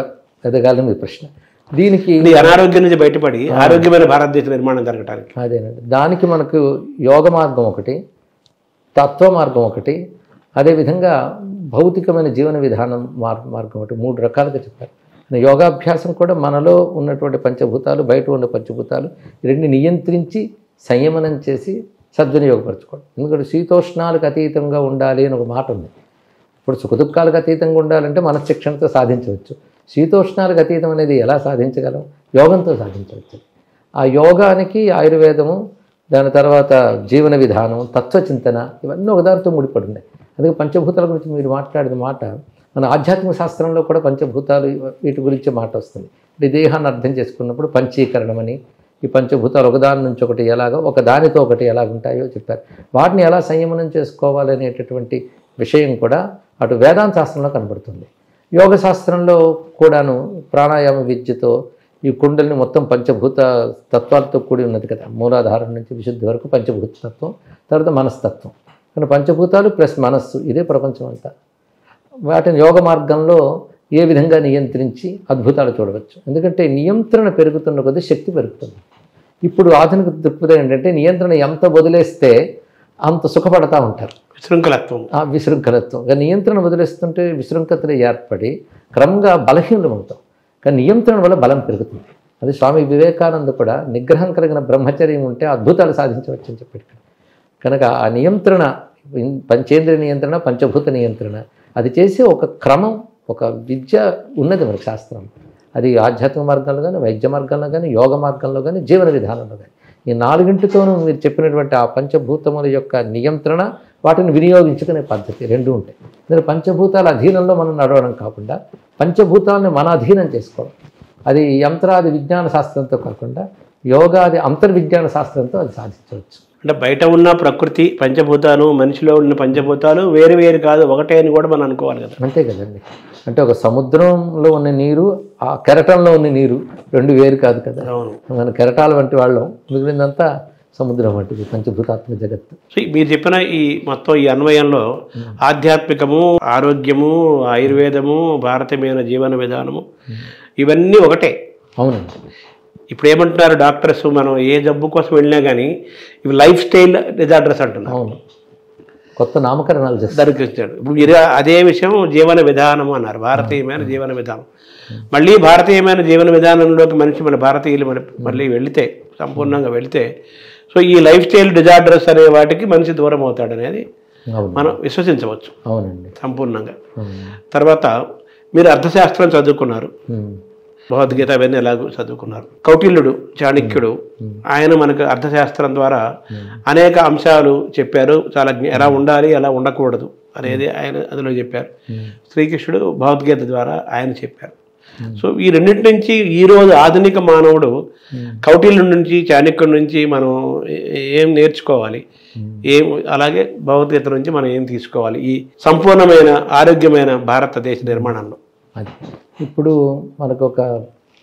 ఎదగాలని మీ ప్రశ్న. దీనికి అనారోగ్యం నుంచి బయటపడి ఆరోగ్యమైన భారతదేశ నిర్మాణం జరగడానికి అదేనండి, దానికి మనకు యోగ మార్గం ఒకటి, తత్వ మార్గం ఒకటి, అదేవిధంగా భౌతికమైన జీవన విధానం మార్గం ఒకటి, 3 రకాలుగా చెప్పారు. యోగాభ్యాసం కూడా మనలో ఉన్నటువంటి పంచభూతాలు బయట ఉన్న పంచభూతాలు రెండు నియంత్రించి సంయమనం చేసి సద్వినియోగపరచుకోవడం. ఎందుకంటే శీతోష్ణాలకు అతీతంగా ఉండాలి అని ఒక మాట ఉంది. ఇప్పుడు సుఖదుఖాలకు అతీతంగా ఉండాలంటే మనశ్శిక్షణతో సాధించవచ్చు. శీతోష్ణాలకు అతీతం అనేది ఎలా సాధించగలం? యోగంతో సాధించవచ్చు. ఆ యోగానికి ఆయుర్వేదము, దాని తర్వాత జీవన విధానం, తత్వచింతన ఇవన్నీ ఒకదానితో ముడిపడి ఉన్నాయి. అందుకే పంచభూతాల గురించి మీరు మాట్లాడిన మాట మన ఆధ్యాత్మిక శాస్త్రంలో కూడా పంచభూతాలు వీటి గురించి మాట వస్తుంది. అంటే దేహాన్ని అర్థం చేసుకున్నప్పుడు పంచీకరణం అని, ఈ పంచభూతాలు ఒకదాని నుంచి ఒకటి ఎలాగో ఒక దానితో ఒకటి ఎలాగుంటాయో చెప్పారు. వాటిని ఎలా సంయమనం చేసుకోవాలనేటటువంటి విషయం కూడా అటు వేదాంత శాస్త్రంలో కనబడుతుంది. యోగ శాస్త్రంలో కూడాను ప్రాణాయామ విద్యతో ఈ కుండలిని మొత్తం పంచభూత తత్వాలతో కూడి ఉన్నది కదా, మూలాధారం నుంచి విశుద్ధి వరకు పంచభూత తత్వం, తర్వాత మనస్తత్వం. కానీ పంచభూతాలు ప్లస్ మనస్సు, ఇదే ప్రపంచం అంతా. వాటిని యోగ మార్గంలో ఏ విధంగా నియంత్రించి అద్భుతాలు చూడవచ్చు. ఎందుకంటే నియంత్రణ పెరుగుతున్న కొద్దీ శక్తి పెరుగుతుంది. ఇప్పుడు ఆధునిక దృక్పథం ఏంటంటే నియంత్రణ ఎంత వదిలేస్తే అంత సుఖపడతా ఉంటారు. విశృంఖలత్వం, విశృంఖలత్వం. నియంత్రణ వదిలేస్తుంటే విశృంఖతలు ఏర్పడి క్రమంగా బలహీనం అవుతాం. కానీ నియంత్రణ వల్ల బలం పెరుగుతుంది. అది స్వామి వివేకానంద కూడా నిగ్రహం కలిగిన బ్రహ్మచర్యం ఉంటే అద్భుతాలు సాధించవచ్చు అని చెప్పాడు. కనుక ఆ నియంత్రణ, పంచేంద్రియ నియంత్రణ, పంచభూత నియంత్రణ, అది చేసే ఒక క్రమం, ఒక విద్య ఉన్నది మనకి శాస్త్రం. అది ఆధ్యాత్మిక మార్గంలో కానీ, వైద్య మార్గంలో కానీ, యోగ మార్గంలో కానీ, జీవన విధానంలో కానీ, ఈ 4గింటితోనూ మీరు చెప్పినటువంటి ఆ పంచభూతముల యొక్క నియంత్రణ, వాటిని వినియోగించుకునే పద్ధతి రెండు ఉంటాయి. అందులో పంచభూతాల అధీనంలో మనం నడవడం కాకుండా పంచభూతాలను మన అధీనం చేసుకోవడం, అది యంత్రాది విజ్ఞాన శాస్త్రంతో కాకుండా యోగాది అంతర్విజ్ఞాన శాస్త్రంతో అది సాధించవచ్చు. అంటే బయట ఉన్న ప్రకృతి పంచభూతాలు, మనిషిలో ఉన్న పంచభూతాలు వేరు వేరు కాదు, ఒకటే అని కూడా మనం అనుకోవాలి కదా. అంతే కదండి. అంటే ఒక సముద్రంలో ఉన్న నీరు, ఆ కెరటంలో ఉన్న నీరు రెండు వేరు కాదు కదా. మన కెరటాల వంటి వాళ్ళం, మిగిలిందంతా సముద్రం వంటిది పంచభూతాత్మక జగత్తు. సో మీరు చెప్పిన ఈ మొత్తం ఈ అన్వయంలో ఆధ్యాత్మికము, ఆరోగ్యము, ఆయుర్వేదము, భారతీయమైన జీవన విధానము ఇవన్నీ ఒకటే. అవునండి. ఇప్పుడు ఏమంటున్నారు డాక్టర్స్, మనం ఏ జబ్బు కోసం వెళ్ళినా కానీ ఇవి లైఫ్ స్టైల్ డిజార్డర్స్ అంటున్నారు. అవును, కొత్త నామకరణాలు దొరికిస్తాడు. ఇప్పుడు మీరు అదే విషయం జీవన విధానం అన్నారు, భారతీయమైన జీవన విధానం. మళ్ళీ భారతీయమైన జీవన విధానంలోకి మన భారతీయులు మళ్ళీ వెళితే, సంపూర్ణంగా వెళితే, సో ఈ లైఫ్ స్టైల్ డిజార్డర్స్ అనే వాటికి మనిషి దూరం అవుతాడు అనేది మనం విశ్వసించవచ్చు. అవునండి, సంపూర్ణంగా. తర్వాత మీరు అర్థశాస్త్రం చదువుకున్నారు, భగవద్గీత అవన్నీ ఎలాగో చదువుకున్నారు. కౌటిల్యుడు, చాణక్యుడు, ఆయన మనకు అర్థశాస్త్రం ద్వారా అనేక అంశాలు చెప్పారు. చాలా ఎలా ఉండాలి, ఎలా ఉండకూడదు అనేది ఆయన అందులో చెప్పారు. శ్రీకృష్ణుడు భగవద్గీత ద్వారా ఆయన చెప్పారు. సో ఈ రెండింటి నుంచి ఈరోజు ఆధునిక మానవుడు కౌటిల్యుడి నుంచి చాణక్యుడి నుంచి మనం ఏం నేర్చుకోవాలి, అలాగే భగవద్గీత నుంచి మనం ఏం తీసుకోవాలి ఈ సంపూర్ణమైన ఆరోగ్యమైన భారతదేశ నిర్మాణంలో? అది ఇప్పుడు మనకు ఒక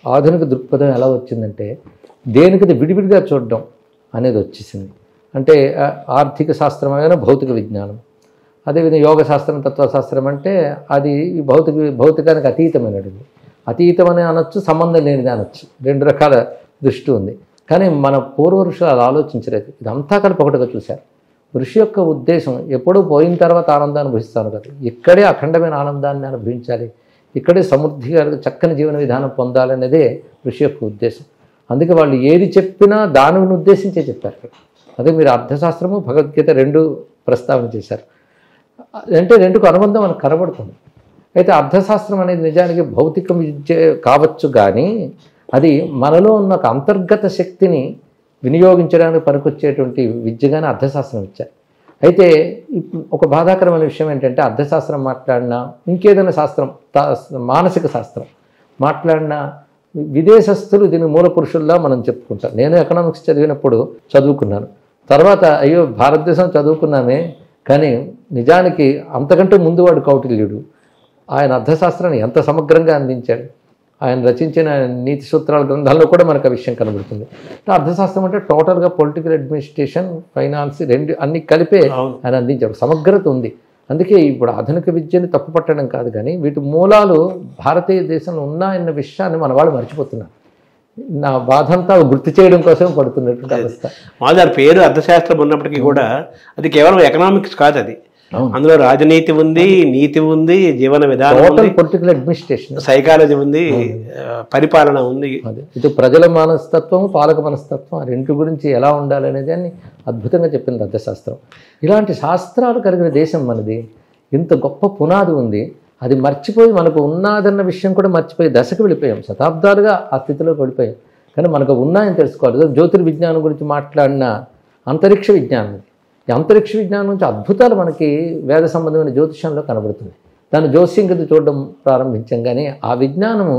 ఆధునిక దృక్పథం ఎలా వచ్చిందంటే దేనికది విడివిడిగా చూడడం అనేది వచ్చేసింది. అంటే ఆర్థిక శాస్త్రమైన భౌతిక విజ్ఞానం, అదేవిధంగా యోగ శాస్త్రం తత్వశాస్త్రం అంటే అది భౌతికానికి అతీతమైనది. అతీతమని అనొచ్చు, సంబంధం లేనిది అనొచ్చు. రెండు రకాల దృష్టి ఉంది. కానీ మన పూర్వ ఋషులు అలా ఆలోచించలేదు. ఇదంతా కలిపి ఒకటిగా చూశారు. ఋషి యొక్క ఉద్దేశం ఎప్పుడూ పోయిన తర్వాత ఆనందాన్ని అనుభవిస్తాను కదా, ఇక్కడే అఖండమైన ఆనందాన్ని అనుభవించాలి, ఇక్కడే సమృద్ధిగా చక్కని జీవన విధానం పొందాలనేదే ఋషి యొక్క ఉద్దేశం. అందుకే వాళ్ళు ఏది చెప్పినా దానిని ఉద్దేశించే చెప్పారు. అదే మీరు అర్థశాస్త్రము భగవద్గీత రెండు ప్రస్తావన చేశారు. అంటే రెండుకు అనుబంధం మనకు కనబడుతుంది. అయితే అర్థశాస్త్రం అనేది నిజానికి భౌతిక విద్య కావచ్చు, కానీ అది మనలో ఉన్న ఒక అంతర్గత శక్తిని వినియోగించడానికి పనికొచ్చేటువంటి విద్యగానే అర్థశాస్త్రం ఇచ్చారు. అయితే ఒక బాధాకరమైన విషయం ఏంటంటే అర్థశాస్త్రం మాట్లాడినా, ఇంకేదైనా శాస్త్రం, మానసిక శాస్త్రం మాట్లాడినా విదేశస్తులు దీని మూల పురుషుల్లా మనం చెప్పుకుంటాం. నేను ఎకనామిక్స్ చదివినప్పుడు చదువుకున్నాను. తర్వాత అయ్యో భారతదేశం చదువుకున్నామే, కానీ నిజానికి అంతకంటే ముందు వాడు కౌటిల్యుడు. ఆయన అర్థశాస్త్రాన్ని ఎంత సమగ్రంగా అందించాడు. ఆయన రచించిన నీతి సూత్రాల గ్రంథాల్లో కూడా మనకు ఆ విషయం కనబడుతుంది. అర్థశాస్త్రం అంటే టోటల్గా పొలిటికల్ అడ్మినిస్ట్రేషన్, ఫైనాన్స్ రెండు అన్ని కలిపే ఆయన అందించాడు. సమగ్రత ఉంది. అందుకే ఇప్పుడు ఆధునిక విద్యని తప్పుపట్టడం కాదు, కానీ వీటి మూలాలు భారతీయ దేశంలో ఉన్నాయన్న విషయాన్ని మన వాళ్ళు మర్చిపోతున్నారు. నా బాధంతా గుర్తు చేయడం కోసం పడుతున్నటువంటి అవస్థ. మాదారి పేరు అర్థశాస్త్రం ఉన్నప్పటికీ కూడా అది కేవలం ఎకనామిక్స్ కాదు, అది అందులో రాజనీతి ఉంది, నీతి ఉంది, జీవన విధానం, పొలిటికల్ అడ్మినిస్ట్రేషన్, సైకాలజీ ఉంది, పరిపాలన ఉంది. ఇటు ప్రజల మనస్తత్వం, పాలక మనస్తత్వం, ఆ రెండు గురించి ఎలా ఉండాలనేది అని అద్భుతంగా చెప్పింది అర్థశాస్త్రం. ఇలాంటి శాస్త్రాలు కలిగిన దేశం మనది. ఇంత గొప్ప పునాది ఉంది, అది మర్చిపోయి మనకు ఉన్నాదన్న విషయం కూడా మర్చిపోయి దశకు వెళ్ళిపోయాం. శతాబ్దాలుగా ఆ స్థితిలోకి వెళ్ళిపోయాం. కానీ మనకు ఉన్నాయని తెలుసుకోవాలి. జ్యోతిర్విజ్ఞానం గురించి మాట్లాడిన అంతరిక్ష విజ్ఞానం, ఈ అంతరిక్ష విజ్ఞానం నుంచి అద్భుతాలు మనకి వేద సంబంధమైన జ్యోతిషంలో కనబడుతుంది. దాన్ని జోస్యం కింద చూడడం ప్రారంభించాం. కానీ ఆ విజ్ఞానము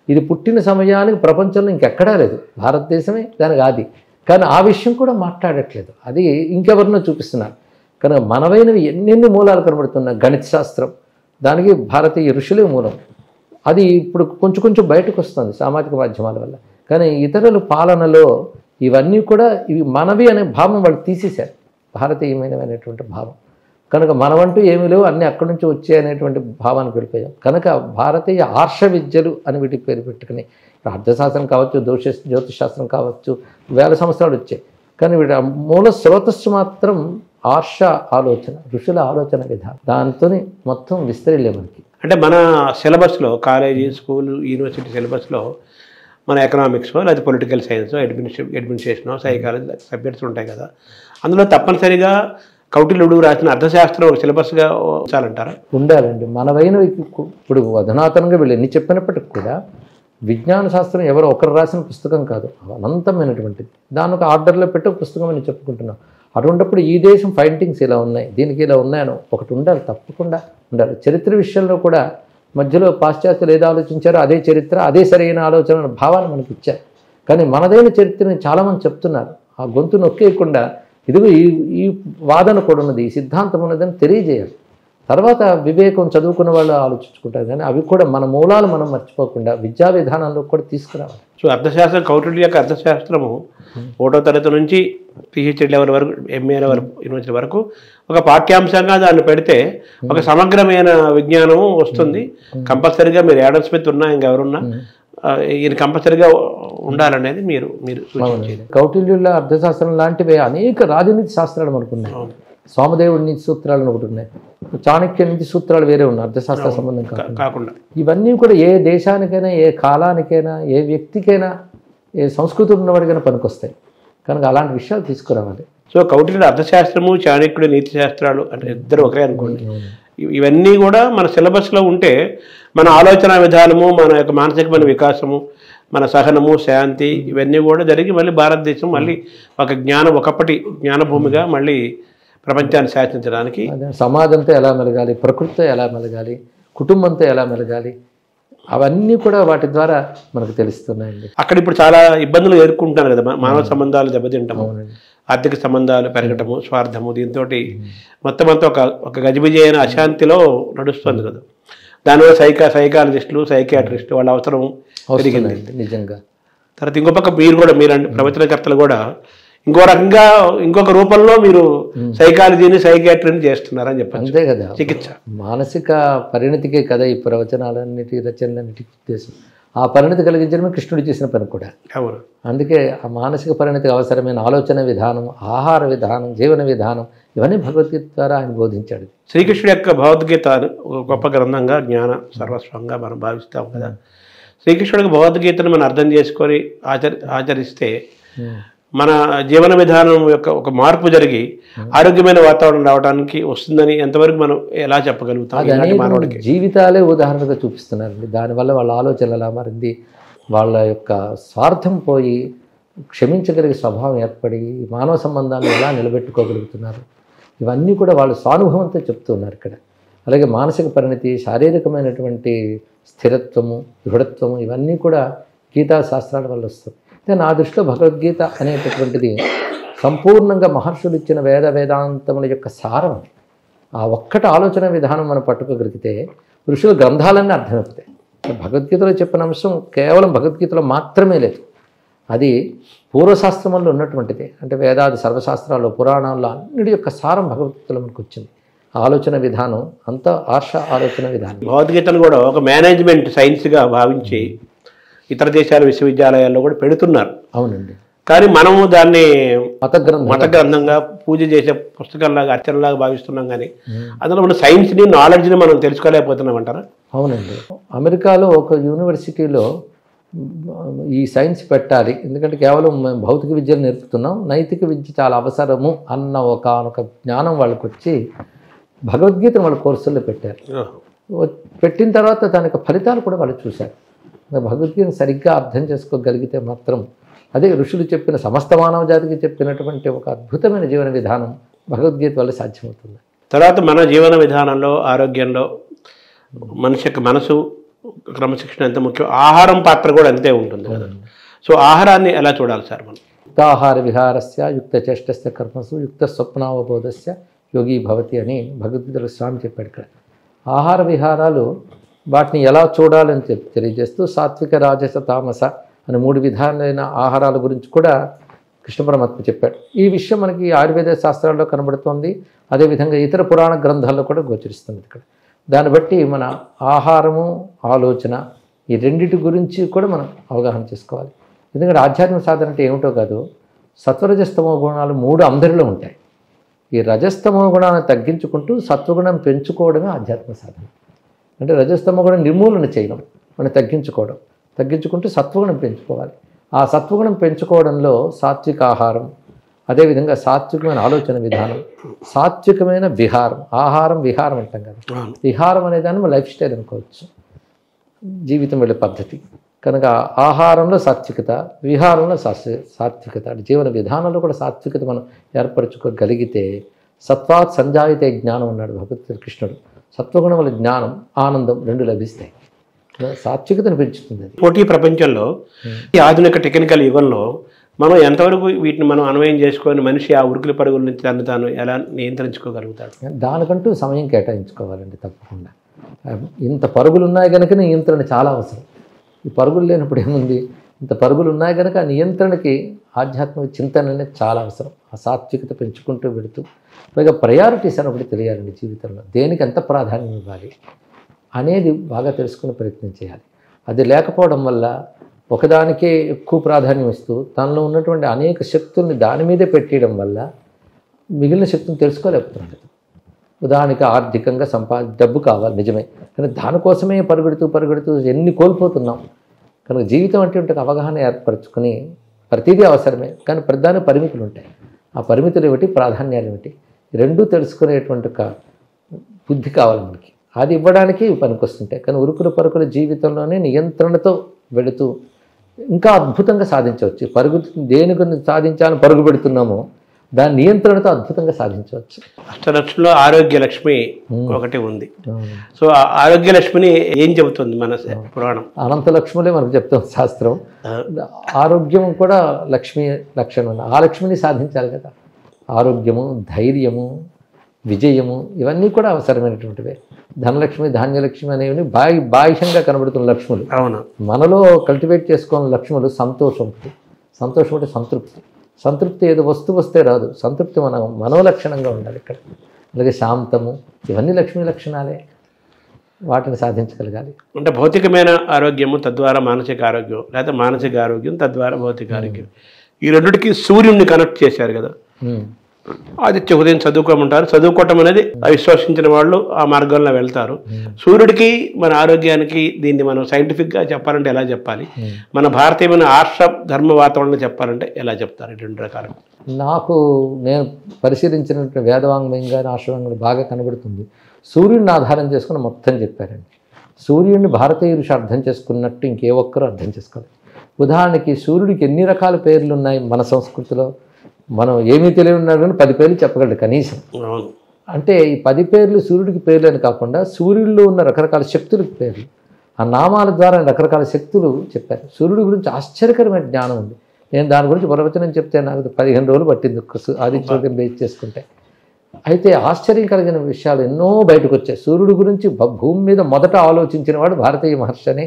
ఇది పుట్టిన సమయానికి ప్రపంచంలో ఇంకెక్కడా లేదు, భారతదేశమే దానికి ఆది. కానీ ఆ విషయం కూడా మాట్లాడట్లేదు, అది ఇంకెవరినో చూపిస్తున్నారు. కానీ మనవైనవి ఎన్నెన్ని మూలాలు కనబడుతున్నాయి. గణిత శాస్త్రం, దానికి భారతీయ ఋషులే మూలం. అది ఇప్పుడు కొంచెం కొంచెం బయటకు వస్తుంది సామాజిక మాధ్యమాల వల్ల. కానీ ఇతరుల పాలనలో ఇవన్నీ కూడా ఇవి మనవి అనే భావం వాళ్ళు తీసేశారు, భారతీయమైనటువంటి భావం. కనుక మనవంటూ ఏమీ లేవు, అన్నీ అక్కడి నుంచి వచ్చాయనేటువంటి భావానికి వెళ్ళిపోయాం. కనుక భారతీయ ఆర్ష విద్యలు అని వీటికి పేరు పెట్టుకుని అర్థశాస్త్రం కావచ్చు, జ్యోతిషశాస్త్రం కావచ్చు, వేల సంవత్సరాలు వచ్చాయి. కానీ వీటి మూల స్రోతస్సు మాత్రం ఆర్ష ఆలోచన, ఋషుల ఆలోచన విధానం. దాంతో మొత్తం విస్తరిలే మనకి. అంటే మన సిలబస్లో, కాలేజీ, స్కూల్, యూనివర్సిటీ సిలబస్లో మన ఎకనామిక్స్ లేదా political science, administration, psychology subjects ఉంటాయి కదా, అందులో తప్పనిసరిగా కౌటిల్యుడు రాసిన అర్థశాస్త్రం ఒక సిలబస్గా ఉంచాలంటారా? ఉండాలండి. మనవైన ఇప్పుడు అధునాతనంగా వీళ్ళు ఎన్ని చెప్పినప్పటికి కూడా విజ్ఞాన శాస్త్రం ఎవరో ఒకరు రాసిన పుస్తకం కాదు, అనంతమైనటువంటిది. దాని ఒక ఆర్డర్లో పెట్టి ఒక పుస్తకం అని చెప్పుకుంటున్నాం. అటువంటిప్పుడు ఈ దేశం ఫైండింగ్స్ ఇలా ఉన్నాయి, దీనికి ఇలా ఉన్నాయని ఒకటి ఉండాలి, తప్పకుండా ఉండాలి. చరిత్ర విషయంలో కూడా మధ్యలో పాశ్చాత్యులు ఏదో ఆలోచించారో అదే చరిత్ర, అదే సరైన ఆలోచన భావాన్ని మనకి ఇచ్చారు. కానీ మనదైన చరిత్రని చాలామంది చెప్తున్నారు. ఆ గొంతు నొక్కేయకుండా ఇదిగో ఈ వాదన కూడా ఉన్నది, ఈ సిద్ధాంతం ఉన్నదని తెలియజేయాలి. తర్వాత వివేకం చదువుకున్న వాళ్ళు ఆలోచించుకుంటారు. కానీ అవి కూడా మన మూలాలు మనం మర్చిపోకుండా విద్యా విధానంలో కూడా తీసుకురావాలి. సో అర్థశాస్త్రం, కౌటిల్య యొక్క అర్థశాస్త్రము 1వ తరగతి నుంచి PhD లెవెల్ వరకు, MA లెవెల్ యూనివర్సిటీ వరకు ఒక పాఠ్యాంశంగా దాన్ని పెడితే ఒక సమగ్రమైన విజ్ఞానము వస్తుంది. కంపల్సరీగా మీరు యాడమ్ స్మిత్ ఉన్నా ఇంకెవరున్నా ఈయన కంపల్సరీగా ఉండాలనేది మీరు సూచించేది. కౌటిల్యుల అర్థశాస్త్రం లాంటివి అనేక రాజనీతి శాస్త్రాలు మనకున్నాయి. సోమదేవుడి నీతి సూత్రాలను ఒకటి ఉన్నాయి, చాణక్య నీతి సూత్రాలు వేరే ఉన్నాయి అర్థశాస్త్ర సంబంధం కాకుండా. ఇవన్నీ కూడా ఏ దేశానికైనా, ఏ కాలానికైనా, ఏ వ్యక్తికైనా, ఏ సంస్కృతి ఉన్నవాడికైనా పనికొస్తాయి. కనుక అలాంటి విషయాలు తీసుకురావాలి. సో కౌటిల్యుడు అర్థశాస్త్రము, చాణక్యుడు నీతి శాస్త్రాలు అంటే ఇద్దరు ఒకరే అనుకోండి. ఇవన్నీ కూడా మన సిలబస్లో ఉంటే మన ఆలోచన విధానము, మన యొక్క మానసికమైన వికాసము, మన సహనము, శాంతి ఇవన్నీ కూడా జరిగి మళ్ళీ భారతదేశం మళ్ళీ ఒక ఒకప్పటి జ్ఞానభూమిగా మళ్ళీ ప్రపంచాన్ని శాసించడానికి. అదే సమాజంతో ఎలా మెలగాలి, ప్రకృతితో ఎలా మెలగాలి, కుటుంబంతో ఎలా మెలగాలి, అవన్నీ కూడా వాటి ద్వారా మనకు తెలుస్తున్నాయండి. అక్కడ ఇప్పుడు చాలా ఇబ్బందులు ఎదుర్కొంటున్నారు కదా, మానవ సంబంధాలు దెబ్బతింటము, ఆర్థిక సంబంధాలు పెరగటము, స్వార్థము, దీంతో మొత్తం అంతా ఒక గజిబిజి అయిన అశాంతిలో నడుస్తుంది కదా. దానివల్ల సైకాలజిస్టులు, సైకియాట్రిస్టులు వాళ్ళ అవసరం పెరిగింది నిజంగా. తర్వాత ఇంకో పక్క మీరు ప్రవచనకర్తలు కూడా ఇంకో రకంగా ఇంకొక రూపంలో మీరు సైకాలజీని, సైకియాట్రీని చేస్తున్నారని చెప్పారు. అంతే కదా, చికిత్స మానసిక పరిణతికే కదా ఈ ప్రవచనాలన్నిటి, రచనలన్నిటి ఉద్దేశం. ఆ పరిణతి కలిగించడమే కృష్ణుడు చేసిన పని కూడా. అవును. అందుకే ఆ మానసిక పరిణతికి అవసరమైన ఆలోచన విధానం, ఆహార విధానం, జీవన విధానం ఇవన్నీ భగవద్గీత ద్వారా ఆయన బోధించాడు. శ్రీకృష్ణుడి యొక్క భగవద్గీత ఒక గొప్ప గ్రంథంగా, జ్ఞాన సర్వస్వంగా మనం భావిస్తాం కదా. శ్రీకృష్ణుడికి భగవద్గీతను మనం అర్థం చేసుకొని ఆచరిస్తే మన జీవన విధానం యొక్క ఒక మార్పు జరిగి ఆరోగ్యమైన వాతావరణం రావడానికి వస్తుందని ఎంతవరకు మనం ఎలా చెప్పగలుగుతాం? జీవితాలే ఉదాహరణగా చూపిస్తున్నారండి. దానివల్ల వాళ్ళ ఆలోచన ఎలా మారింది, వాళ్ళ యొక్క స్వార్థం పోయి క్షమించగలిగే స్వభావం ఏర్పడి మానవ సంబంధాలు ఎలా నిలబెట్టుకోగలుగుతున్నారు, ఇవన్నీ కూడా వాళ్ళు స్వానుభవంతో చెప్తున్నారు ఇక్కడ. అలాగే మానసిక పరిణతి, శారీరకమైనటువంటి స్థిరత్వము, దృఢత్వము ఇవన్నీ కూడా గీతా శాస్త్రాల వల్ల వస్తుంది. అయితే నా దృష్టిలో భగవద్గీత అనేటటువంటిది సంపూర్ణంగా మహర్షులు ఇచ్చిన వేదాంతముల యొక్క సారం. ఆ ఒక్కటి ఆలోచన విధానం మనం పట్టుకోగలిగితే ఋషుల గ్రంథాలన్నీ అర్థమవుతాయి. భగవద్గీతలో చెప్పిన అంశం కేవలం భగవద్గీతలో మాత్రమే లేదు, అది పూర్వశాస్త్రముల్లో ఉన్నటువంటిది. అంటే వేదాది సర్వశాస్త్రాల్లో, పురాణాల్లో అన్నిటి యొక్క సారం భగవద్గీతలో మనకు వచ్చింది. ఆలోచన విధానం అంతా ఆలోచన విధానం. భగవద్గీతను కూడా ఒక మేనేజ్మెంట్ సైన్స్గా భావించి ఇతర దేశాల విశ్వవిద్యాలయాల్లో కూడా పెడుతున్నారు. అవునండి. కానీ మనము దాన్ని మత గ్రంథంగా పూజ చేసే పుస్తకంలాగా, అర్చనలాగా భావిస్తున్నాం. కానీ అందులో మన సైన్స్ని, నాలెడ్జ్ని మనం తెలుసుకోలేకపోతున్నాం అంటారా? అవునండి. అమెరికాలో ఒక యూనివర్సిటీలో ఈ సైన్స్ పెట్టాలి, ఎందుకంటే కేవలం మేము భౌతిక విద్యను నేర్పుతున్నాం, నైతిక విద్య చాలా అవసరము అన్న ఒక జ్ఞానం వాళ్ళకి వచ్చి భగవద్గీతను వాళ్ళ కోర్సుల్లో పెట్టారు. పెట్టిన తర్వాత దాని యొక్క ఫలితాలు కూడా వాళ్ళు చూశారు. భగవద్గీతను సరిగ్గా అర్థం చేసుకోగలిగితే మాత్రం అదే ఋషులు చెప్పిన, సమస్త మానవ జాతికి చెప్పినటువంటి ఒక అద్భుతమైన జీవన విధానం భగవద్గీత వల్ల సాధ్యమవుతుంది. తర్వాత మన జీవన విధానంలో, ఆరోగ్యంలో మనిషి యొక్క మనసు క్రమశిక్షణ ఎంత ముఖ్యం, ఆహారం పాత్ర కూడా అంతే ఉంటుంది కదా. సో ఆహారాన్ని ఎలా చూడాలి సార్ మనం? యుక్తాహార విహారస్య యుక్త చేష్టస్య కర్మసు యుక్త స్వప్నావబోధస్య యోగి భవతి అని భగవద్గీతలో స్వామి చెప్పాడు. ఇక్కడ ఆహార విహారాలు వాటిని ఎలా చూడాలని తెలియజేస్తూ సాత్విక, రాజస, తామస అని 3 విధాలైన ఆహారాల గురించి కూడా కృష్ణ పరమాత్మ చెప్పాడు. ఈ విషయం మనకి ఆయుర్వేద శాస్త్రాల్లో కనబడుతోంది, అదేవిధంగా ఇతర పురాణ గ్రంథాల్లో కూడా గోచరిస్తుంది. ఇక్కడ దాన్ని బట్టి మన ఆహారము, ఆలోచన ఈ రెండిటి గురించి కూడా మనం అవగాహన చేసుకోవాలి. ఎందుకంటే ఆధ్యాత్మిక సాధన అంటే ఏమిటో కాదు, సత్వరజస్తమో గుణాలు 3 అందరిలో ఉంటాయి. ఈ రజస్తమో గుణాన్ని తగ్గించుకుంటూ సత్వగుణం పెంచుకోవడమే ఆధ్యాత్మిక సాధన. అంటే రజస్తమో గుణం నిర్మూలన చేయడం, మనం తగ్గించుకుంటూ సత్వగుణం పెంచుకోవాలి. ఆ సత్వగుణం పెంచుకోవడంలో సాత్విక ఆహారం, అదేవిధంగా సాత్వికమైన ఆలోచన విధానం, సాత్వికమైన విహారం. ఆహారం విహారం అంటాం కదా, విహారం అనేదాన్ని మనం లైఫ్ స్టైల్ అనుకోవచ్చు, జీవితం వెళ్ళే పద్ధతి. కనుక ఆహారంలో సాత్వికత, విహారంలో సాత్వికత, జీవన విధానంలో కూడా సాత్వికత మనం ఏర్పరచుకోగలిగితే సత్వాత్ సంజాయితే జ్ఞానం అన్నాడు భగవద్గీత కృష్ణుడు. సత్వగుణం వల్ల జ్ఞానం, ఆనందం 2 లభిస్తాయి. సాత్వికతను పెంచుతుంది. పోటీ ప్రపంచంలో, ఈ ఆధునిక టెక్నికల్ యుగంలో మనం ఎంతవరకు వీటిని మనం అన్వయం చేసుకొని మనిషి ఆ ఉరుకుల పరుగుల నుంచి తాను ఎలా నియంత్రించుకోగలుగుతాడు? దానికంటూ సమయం కేటాయించుకోవాలండి తప్పకుండా. ఇంత పరుగులు ఉన్నాయి కనుక నియంత్రణ చాలా అవసరం. ఈ పరుగులు లేనప్పుడు ఏముంది, ఇంత పరుగులు ఉన్నాయి కనుక ఆ నియంత్రణకి ఆధ్యాత్మిక చింతన అనేది చాలా అవసరం. ఆ సాత్వికత పెంచుకుంటూ వెళుతూ, పైగా ప్రయారిటీస్ అన్నప్పుడు తెలియాలండి జీవితంలో, దేనికి ఎంత ప్రాధాన్యం ఇవ్వాలి అనేది బాగా తెలుసుకునే ప్రయత్నం చేయాలి. అది లేకపోవడం వల్ల ఒకదానికే ఎక్కువ ప్రాధాన్యం ఇస్తూ తనలో ఉన్నటువంటి అనేక శక్తుల్ని దాని మీదే పెట్టేయడం వల్ల మిగిలిన శక్తులను తెలుసుకోలేకపోతున్నాడు. ఉదాహరణకి ఆర్థికంగా డబ్బు కావాలి నిజమే, కానీ దానికోసమే పరుగుడుతూ ఎన్ని కోల్పోతున్నాం. కనుక జీవితం అంటే ఉంటే అవగాహన ఏర్పరచుకొని ప్రతిదీ అవసరమే, కానీ ప్రధాన పరిమితులు ఉంటాయి. ఆ పరిమితులు ఏమిటి, ప్రాధాన్యాలు ఏమిటి, 2 తెలుసుకునేటువంటి ఒక బుద్ధి కావాలి మనకి. అది ఇవ్వడానికి పనికొస్తుంటాయి. కానీ ఉరుకుల పరుగుల జీవితంలోనే నియంత్రణతో వెళుతూ ఇంకా అద్భుతంగా సాధించవచ్చు. దేని గురించి సాధించాలని పరుగు పెడుతున్నామో దాని నియంత్రణతో అద్భుతంగా సాధించవచ్చు. అష్టలక్ష్మిలో ఆరోగ్య లక్ష్మి ఒకటి ఉంది. సో ఆ ఆరోగ్య లక్ష్మిని ఏం చెబుతుంది మన పురాణం? అనంత లక్ష్ములే మనకు చెప్తాం శాస్త్రం. ఆరోగ్యం కూడా లక్ష్మి లక్షణం. ఆ లక్ష్మిని సాధించాలి కదా. ఆరోగ్యము, ధైర్యము, విజయము ఇవన్నీ కూడా అవసరమైనటువంటివే. ధనలక్ష్మి, ధాన్యలక్ష్మి అనేవి బాహ్యంగా కనబడుతున్న లక్ష్ములు. అవును. మనలో కల్టివేట్ చేసుకున్న లక్ష్ములు సంతోషం. సంతోషం అంటే సంతృప్తి. సంతృప్తి ఏదో వస్తువు వస్తే రాదు. సంతృప్తి మన మనోలక్షణంగా ఉండాలి ఇక్కడ. అలాగే శాంతము, ఇవన్నీ లక్ష్మీ లక్షణాలే. వాటిని సాధించగలగాలి. అంటే భౌతికమైన ఆరోగ్యము తద్వారా మానసిక ఆరోగ్యం, లేదా మానసిక ఆరోగ్యం తద్వారా భౌతిక ఆరోగ్యం, ఈ రెండిటికి సూర్యుడిని కనెక్ట్ చేశారు కదా. ఆదిత్య ఉదయం చదువుకోమంటారు. చదువుకోవటం అనేది విశ్వసించిన వాళ్ళు ఆ మార్గంలో వెళ్తారు. సూర్యుడికి మన ఆరోగ్యానికి దీన్ని మనం సైంటిఫిక్గా చెప్పాలంటే ఎలా చెప్పాలి? మన భారతీయమైన ఆర్ష ధర్మ వాతావరణంలో చెప్పాలంటే ఎలా చెప్తారు? ఇటువంటి రకాలు నేను పరిశీలించినటువంటి వేదవాంగ్మయం కానీ ఆశ్రమంగా బాగా కనబడుతుంది. సూర్యుడిని ఆధారం చేసుకుని మొత్తం చెప్పారండి. సూర్యుడిని భారతీయ ఋషి అర్థం చేసుకున్నట్టు ఇంకే ఒక్కరూ అర్థం చేసుకోవాలి. ఉదాహరణకి సూర్యుడికి ఎన్ని రకాల పేర్లు ఉన్నాయి మన సంస్కృతిలో? మనం ఏమీ తెలియని ఉన్నాడు కానీ 10 పేర్లు చెప్పగలడు కనీసం. అంటే ఈ 10 పేర్లు సూర్యుడికి పేర్లు అని కాకుండా సూర్యుడిలో ఉన్న రకరకాల శక్తులకు పేర్లు, ఆ నామాల ద్వారా రకరకాల శక్తులు చెప్పారు. సూర్యుడి గురించి ఆశ్చర్యకరమైన జ్ఞానం ఉంది. నేను దాని గురించి ప్రవచనం చెప్తే నాకు 15 రోజులు పట్టింది ఆదిత్యోదయం బేస్ చేసుకుంటే. అయితే ఆశ్చర్యం కలిగిన విషయాలు ఎన్నో బయటకు వచ్చాయి. సూర్యుడి గురించి భూమి మీద మొదట ఆలోచించిన వాడు భారతీయ మహర్షి అని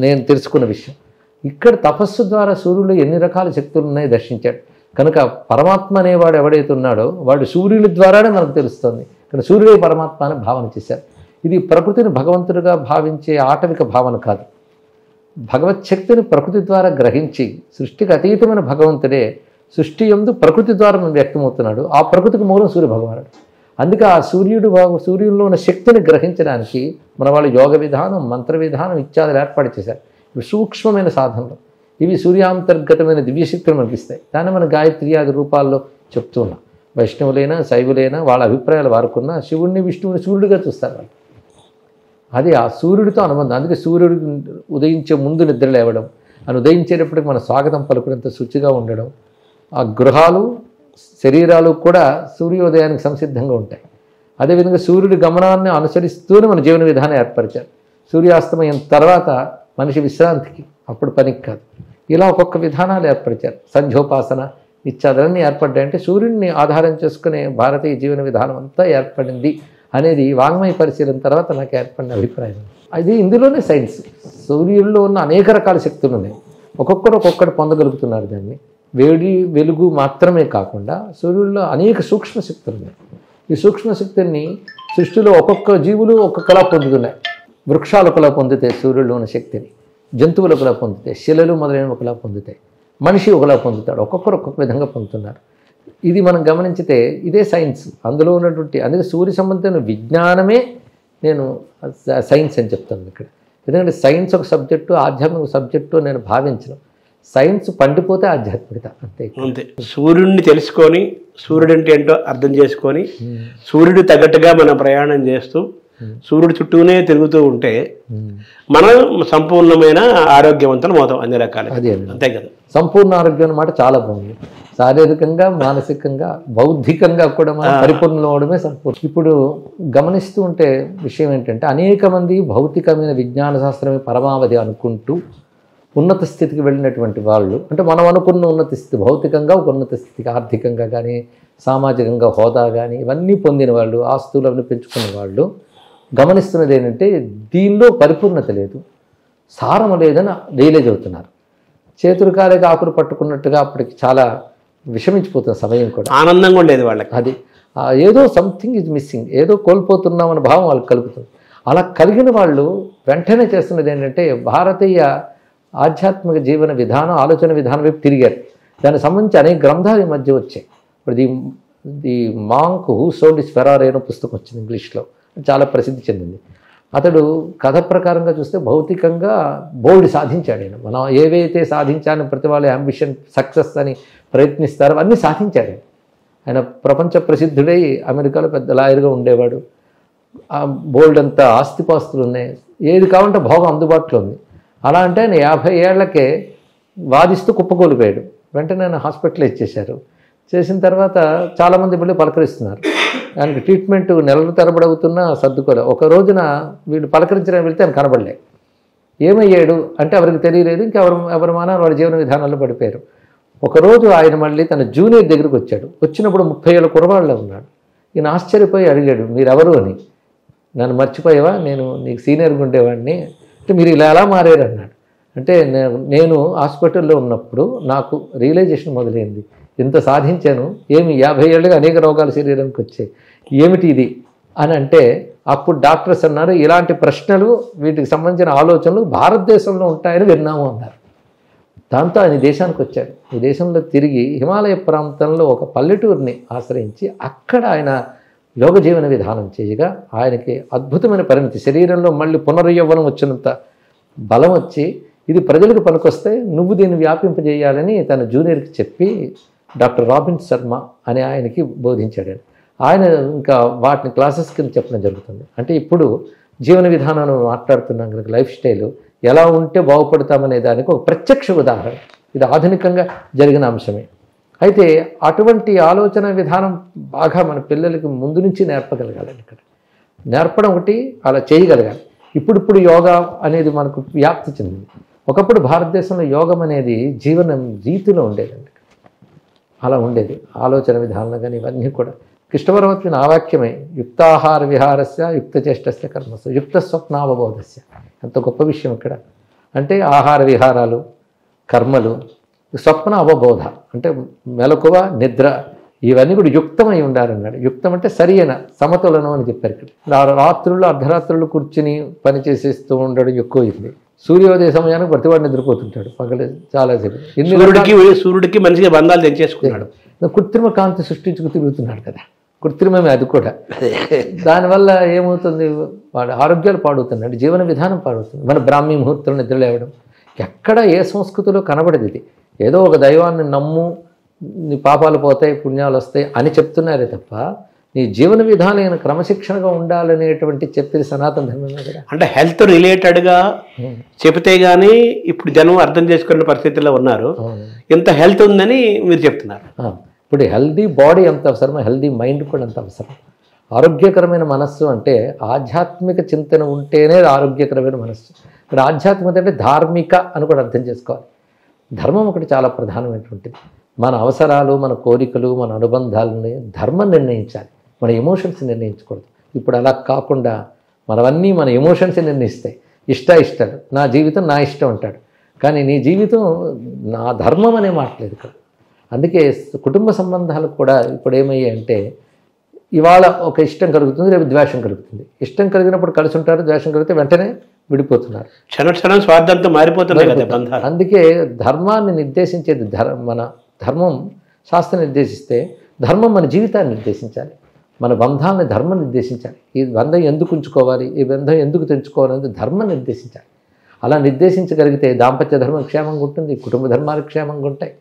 నేను తెలుసుకున్న విషయం. ఇక్కడ తపస్సు ద్వారా సూర్యుడు ఎన్ని రకాల శక్తులు ఉన్నాయో దర్శించాడు. కనుక పరమాత్మ అనేవాడు ఎవడైతే ఉన్నాడో వాడు సూర్యుడి ద్వారానే మనకు తెలుస్తుంది. ఇక్కడ సూర్యుడే పరమాత్మ అని భావన చేశారు. ఇది ప్రకృతిని భగవంతుడిగా భావించే ఆటవిక భావన కాదు. భగవత్ శక్తిని ప్రకృతి ద్వారా గ్రహించి సృష్టికి అతీతమైన భగవంతుడే సృష్టి యందు ప్రకృతి ద్వారా వ్యక్తమవుతున్నాడు. ఆ ప్రకృతికి మూలం సూర్య భగవానుడు. అందుకే ఆ సూర్యుడిలో ఉన్న శక్తిని గ్రహించడానికి మన వాళ్ళు యోగ విధానం, మంత్ర విధానం ఇత్యాదులు ఏర్పాటు చేశారు. ఇవి సూక్ష్మమైన సాధనలు. ఇవి సూర్యాంతర్గతమైన దివ్యశక్తులు మనకిస్తాయి. దాన్ని మన గాయత్రి ఆది రూపాల్లో చెప్తూ ఉన్నాం. వైష్ణవులైనా శైవులైనా వాళ్ళ అభిప్రాయాలు వారుకున్నా శివుడిని విష్ణువుని సూర్యుడిగా చూస్తారు వాళ్ళు. అది ఆ సూర్యుడితో అనుబంధం. అందుకే సూర్యుడికి ఉదయించే ముందు నిద్ర లేవడం, అని ఉదయించేటప్పటికి మన స్వాగతం పలుకునంత శుచిగా ఉండడం, ఆ గృహాలు శరీరాలు కూడా సూర్యోదయానికి సంసిద్ధంగా ఉంటాయి. అదేవిధంగా సూర్యుడి గమనాన్ని అనుసరిస్తూనే మన జీవన విధానం ఏర్పరిచారు. సూర్యాస్తమయం తర్వాత మనిషి విశ్రాంతికి, అప్పుడు పనికి కాదు. ఇలా ఒక్కొక్క విధానాలు ఏర్పరిచారు. సంధ్యోపాసన ఇత్యాదులన్నీ ఏర్పడ్డాయంటే సూర్యుడిని ఆధారం చేసుకునే భారతీయ జీవన విధానం అంతా ఏర్పడింది అనేది వాంగ్మయ పరిశీలన తర్వాత నాకు ఏర్పడిన అభిప్రాయం. అది ఇందులోనే సైన్స్. సూర్యుల్లో ఉన్న అనేక రకాల శక్తులు ఉన్నాయి. ఒక్కొక్కరు పొందగలుగుతున్నారు దాన్ని. వేడి వెలుగు మాత్రమే కాకుండా సూర్యుల్లో అనేక సూక్ష్మ శక్తులు ఉన్నాయి. ఈ సూక్ష్మ శక్తుల్ని సృష్టిలో ఒక్కొక్క జీవులు ఒక్కొక్కలా పొందుతున్నాయి. వృక్షాలు ఒకలా పొందుతాయి సూర్యుల్లో ఉన్న శక్తిని, జంతువులు ఒకలా పొందుతాయి, శిలలు మొదలైనవి ఒకలా పొందుతాయి, మనిషి ఒకలా పొందుతాడు. ఒక్కొక్కరు ఒక్కొక్క విధంగా పొందుతున్నారు. ఇది మనం గమనించితే ఇదే సైన్స్. అందులో ఉన్నటువంటి అందుకే సూర్య సంబంధమైన విజ్ఞానమే నేను సైన్స్ అని చెప్తాను ఇక్కడ. ఎందుకంటే సైన్స్ ఒక సబ్జెక్టు, ఆధ్యాత్మిక సబ్జెక్టు నేను భావించను. సైన్స్ పండిపోతే ఆధ్యాత్మికత అంతే. అంతే. సూర్యుడిని తెలుసుకొని సూర్యుడు అంటే ఏంటో అర్థం చేసుకొని సూర్యుడు తగ్గట్టుగా మనం ప్రయాణం చేస్తూ సూర్యుడు చుట్టూనే తిరుగుతూ ఉంటే మనం సంపూర్ణమైన ఆరోగ్యవంతం అవుతాం అన్ని రకాలు. అదే అంతే కదా. సంపూర్ణ ఆరోగ్యం అన్నమాట చాలా బాగుంది. శారీరకంగా, మానసికంగా, బౌద్ధికంగా కూడా మనం పరిపూర్ణం అవడమే సంపూర్ణ. ఇప్పుడు గమనిస్తూ ఉంటే విషయం ఏంటంటే అనేక మంది భౌతికమైన విజ్ఞాన శాస్త్రమే పరమావధి అనుకుంటూ ఉన్నత స్థితికి వెళ్ళినటువంటి వాళ్ళు, అంటే మనం అనుకున్న ఉన్నత స్థితి భౌతికంగా ఒక ఉన్నత స్థితికి, ఆర్థికంగా కానీ సామాజికంగా హోదా కానీ ఇవన్నీ పొందిన వాళ్ళు, ఆస్తులు అవన్నీ పెంచుకున్న వాళ్ళు గమనిస్తున్నది ఏంటంటే దీనిలో పరిపూర్ణత లేదు, సారం లేదని రియలైజ్ అవుతున్నారు. చేతులు కాలేక ఆకులు పట్టుకున్నట్టుగా అప్పటికి చాలా విషమించిపోతున్న సమయం కూడా, ఆనందంగా ఉండేది వాళ్ళకి. అది ఏదో సంథింగ్ ఈజ్ మిస్సింగ్, ఏదో కోల్పోతున్నామన్న భావం వాళ్ళకి కలుగుతుంది. అలా కలిగిన వాళ్ళు వెంటనే చేస్తున్నది ఏంటంటే భారతీయ ఆధ్యాత్మిక జీవన విధానం, ఆలోచన విధానం వైపు తిరిగారు. దానికి సంబంధించి అనేక గ్రంథాలు ఈ మధ్య వచ్చాయి. ఇప్పుడు the monk who sold his Ferrari అనే పుస్తకం వచ్చింది ఇంగ్లీష్లో, చాలా ప్రసిద్ధి చెందింది. అతడు కథ ప్రకారంగా చూస్తే భౌతికంగా బోల్డ్ సాధించాడు. ఆయన మనం ఏవైతే సాధించాలని ప్రతి వాళ్ళ అంబిషన్ సక్సెస్ అని ప్రయత్నిస్తారో అన్నీ సాధించాడు. ఆయన ప్రపంచ ప్రసిద్ధుడై అమెరికాలో పెద్ద లాయర్గా ఉండేవాడు. బోల్డ్ అంతా ఆస్తిపాస్తులు ఉన్నాయి, ఏది కావాలంటే భోగం అందుబాటులో ఉంది. అలా అంటే ఆయన 50 ఏళ్లకే వాదిస్తూ కుప్పకూలిపోయాడు. వెంటనే ఆయన హాస్పిటల్లో ఇచ్చేశారు. చేసిన తర్వాత చాలామంది మళ్ళీ పలకరిస్తున్నారు. ఆయనకి ట్రీట్మెంట్ నెలల తరబడి అవుతున్నా సర్దుకోలే. ఒక రోజున వీళ్ళు పలకరించడానికి వెళ్తే ఆయన కనబడలే. ఏమయ్యాడు అంటే ఎవరికి తెలియలేదు. ఇంకా ఎవరి మానాలు వాడి జీవన విధానాల్లో పడిపోయారు. ఒకరోజు ఆయన మళ్ళీ తన జూనియర్ దగ్గరికి వచ్చాడు. వచ్చినప్పుడు 30 ఏళ్ళ కుర్రవాళ్ళలో ఉన్నాడు. ఈయన ఆశ్చర్యపోయి అడిగాడు, మీరెవరు అని. నన్ను మర్చిపోయావా, నేను నీకు సీనియర్గా ఉండేవాడిని అంటే మీరు ఇలా ఎలా మారారు అన్నాడు. అంటే నేను హాస్పిటల్లో ఉన్నప్పుడు నాకు రియలైజేషన్ మొదలైంది, ఇంత సాధించాను, ఏమి 50 ఏళ్ళుగా అనేక రోగాలు శరీరానికి వచ్చాయి, ఏమిటి ఇది అని అంటే అప్పుడు డాక్టర్స్ అన్నారు, ఇలాంటి ప్రశ్నలు వీటికి సంబంధించిన ఆలోచనలు భారతదేశంలో ఉంటాయని విన్నాము అన్నారు. దాంతో ఆయన దేశానికి వచ్చాడు. ఈ దేశంలో తిరిగి హిమాలయ ప్రాంతంలో ఒక పల్లెటూరిని ఆశ్రయించి అక్కడ ఆయన యోగ జీవన విధానం చేయగా ఆయనకి అద్భుతమైన పరిణతి, శరీరంలో మళ్ళీ పునర్యవ్వనం వచ్చినంత బలం వచ్చి ఇది ప్రజలకు పనికొస్తే నువ్వు దీన్ని వ్యాపింపజేయాలని తన జూనియర్కి చెప్పి డాక్టర్ రాబిన్ శర్మ అనే ఆయనకి బోధించాడు. ఆయన ఇంకా వాటిని క్లాసెస్ కింద చెప్పడం జరుగుతుంది. అంటే ఇప్పుడు జీవన విధానాన్ని మాట్లాడుతున్నాం కనుక లైఫ్ స్టైల్ ఎలా ఉంటే బాగుపడతామనే దానికి ఒక ప్రత్యక్ష ఉదాహరణ. ఇది ఆధునికంగా జరిగిన అంశమే. అయితే అటువంటి ఆలోచన విధానం బాగా మన పిల్లలకి ముందు నుంచి నేర్పగలగాలండి. ఇక్కడ నేర్పడం ఒకటి, అలా చేయగలగాలి. ఇప్పుడు యోగా అనేది మనకు వ్యాప్తి చెందింది. ఒకప్పుడు భారతదేశంలో యోగం అనేది జీవనం రీతిలో ఉండేదండి. అలా ఉండేది ఆలోచన విధానం కానీ ఇవన్నీ కూడా. కృష్ణపరమాత్మ నా వాక్యమే, యుక్తాహార విహారస్య యుక్తచేష్టస్య కర్మస్య యుక్త స్వప్నావబోధస్య. ఎంత గొప్ప విషయం ఇక్కడ. అంటే ఆహార విహారాలు, కర్మలు, స్వప్న అవబోధ అంటే మెలకువ, నిద్ర, ఇవన్నీ కూడా యుక్తమై ఉండాలన్నాడు. యుక్తం అంటే సరియైన సమతులను అని చెప్పారు. ఇక్కడ రాత్రుల్లో అర్ధరాత్రులు కూర్చుని పని చేసేస్తూ ఉండడం ఎక్కువైంది. సూర్యోదయ సమయానికి ప్రతివాడు నిద్రపోతుంటాడు పగలు చాలాసేపు. సూర్యుడికి మంచిగా బంధాలు తెచ్చేసుకున్నాడు. కృత్రిమ కాంతి సృష్టించుకు తిరుగుతున్నాడు కదా, కృత్రిమమే అది కూడా. దానివల్ల ఏమవుతుంది, వాడు ఆరోగ్యాలు పాడవుతున్నాడు, జీవన విధానం పాడవుతుంది. మన బ్రాహ్మీ ముహూర్తంలో నిద్రలేవడం ఎక్కడ ఏ సంస్కృతిలో కనబడదు. ఇది ఏదో ఒక దైవాన్ని నమ్ము నీ పాపాలు పోతాయి పుణ్యాలు వస్తాయి అని చెప్తున్నారే తప్ప నీ జీవన విధానం క్రమశిక్షణగా ఉండాలనేటువంటి చెప్పేది సనాతన ధర్మమే కదా. అంటే హెల్త్ రిలేటెడ్గా చెబితే కానీ ఇప్పుడు జనం అర్థం చేసుకునే పరిస్థితుల్లో ఉన్నారు. ఎంత హెల్త్ ఉందని మీరు చెప్తున్నారు. ఇప్పుడు హెల్దీ బాడీ ఎంత అవసరమో హెల్దీ మైండ్ కూడా అంత అవసరం. ఆరోగ్యకరమైన మనస్సు అంటే ఆధ్యాత్మిక చింతన ఉంటేనే ఆరోగ్యకరమైన మనస్సు. ఇక్కడ ఆధ్యాత్మికత అంటే ధార్మిక అని కూడా అర్థం చేసుకోవాలి. ధర్మం ఒకటి చాలా ప్రధానమైనటువంటిది. మన అవసరాలు, మన కోరికలు, మన అనుబంధాలని ధర్మం నిర్ణయించాలి, మన ఎమోషన్స్ నిర్ణయించకూడదు. ఇప్పుడు అలా కాకుండా మనవన్నీ మన ఎమోషన్స్ నిర్ణయిస్తాయి. ఇష్టాలు, నా జీవితం నా ఇష్టం అంటాడు, కానీ నీ జీవితం నా ధర్మం అనే మాట్లేదు ఇక్కడ. అందుకే కుటుంబ సంబంధాలు కూడా ఇప్పుడు ఏమయ్యాయంటే ఇవాళ ఒక ఇష్టం కలుగుతుంది, రేపు ద్వేషం కలుగుతుంది. ఇష్టం కలిగినప్పుడు కలిసి ఉంటారు, ద్వేషం కలిగితే వెంటనే విడిపోతున్నారు. క్షణక్షణం స్వార్థంతో మారిపోతున్నారు కదా బంధాలు. అందుకే ధర్మాన్ని నిర్దేశించేది మన ధర్మం. శాస్త్రం నిర్దేశిస్తే ధర్మం మన జీవితాన్ని నిర్దేశించాలి, మన బంధాలను ధర్మం నిర్దేశించాలి. ఈ బంధం ఎందుకు ఉంచుకోవాలి, ఈ బంధం ఎందుకు తెంచుకోవాలనేది ధర్మం నిర్దేశించాలి. అలా నిర్దేశించగలిగితే దాంపత్య ధర్మం క్షేమంగా ఉంటుంది, కుటుంబ ధర్మాలు క్షేమంగా ఉంటాయి.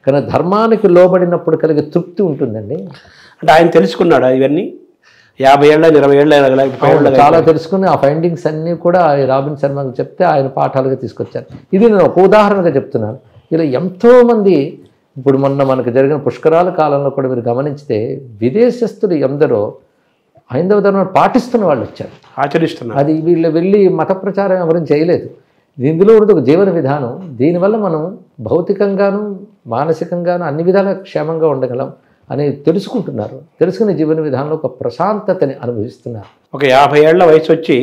కానీ ధర్మానికి లోబడినప్పుడు కలిగే తృప్తి ఉంటుందండి. అంటే ఆయన తెలుసుకున్నాడు ఇవన్నీ 50 ఏళ్ళ 20 ఏళ్ళ చాలా తెలుసుకుని ఆ ఫైండింగ్స్ అన్నీ కూడా రాబిన్ శర్మకు చెప్తే ఆయన పాఠాలుగా తీసుకొచ్చారు. ఇది నేను ఒక ఉదాహరణగా చెప్తున్నాను. ఇలా ఎంతోమంది ఇప్పుడు మొన్న మనకు జరిగిన పుష్కరాల కాలంలో కూడా మీరు గమనించితే విదేశస్తులు ఎందరో హైందవ ధర్మాన్ని పాటిస్తున్న వాళ్ళు వచ్చారు, ఆచరిస్తున్నారు. అది వీళ్ళు వెళ్ళి మత ప్రచారం ఎవరైనా చేయలేదు. ఇందులో ఉన్నది ఒక జీవన విధానం. దీనివల్ల మనం భౌతికంగాను మానసికంగాను అన్ని విధాల క్షేమంగా ఉండగలం అని తెలుసుకుంటున్నారు. తెలుసుకునే జీవన విధానంలో ఒక ప్రశాంతతని అనుభవిస్తున్నారు. ఒక 50 ఏళ్ల వయసు వచ్చి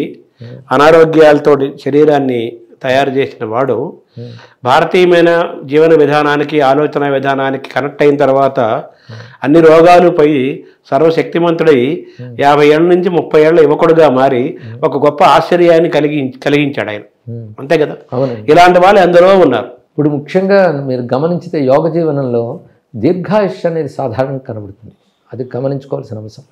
అనారోగ్యాలతో శరీరాన్ని తయారు చేసిన వాడు భారతీయమైన జీవన విధానానికి, ఆలోచన విధానానికి కనెక్ట్ అయిన తర్వాత అన్ని రోగాలు పోయి సర్వశక్తిమంతుడై 50 ఏళ్ళ నుంచి 30 ఏళ్ల యువకుడుగా మారి ఒక గొప్ప ఆశ్చర్యాన్ని కలిగించాడు ఆయన. అంతే కదా. ఇలాంటి వాళ్ళు ఎందరో ఉన్నారు. ఇప్పుడు ముఖ్యంగా మీరు గమనించితే యోగ జీవనంలో దీర్ఘాయుష్ అనేది సాధారణంగా కనబడుతుంది. అది గమనించుకోవాల్సిన అంశం.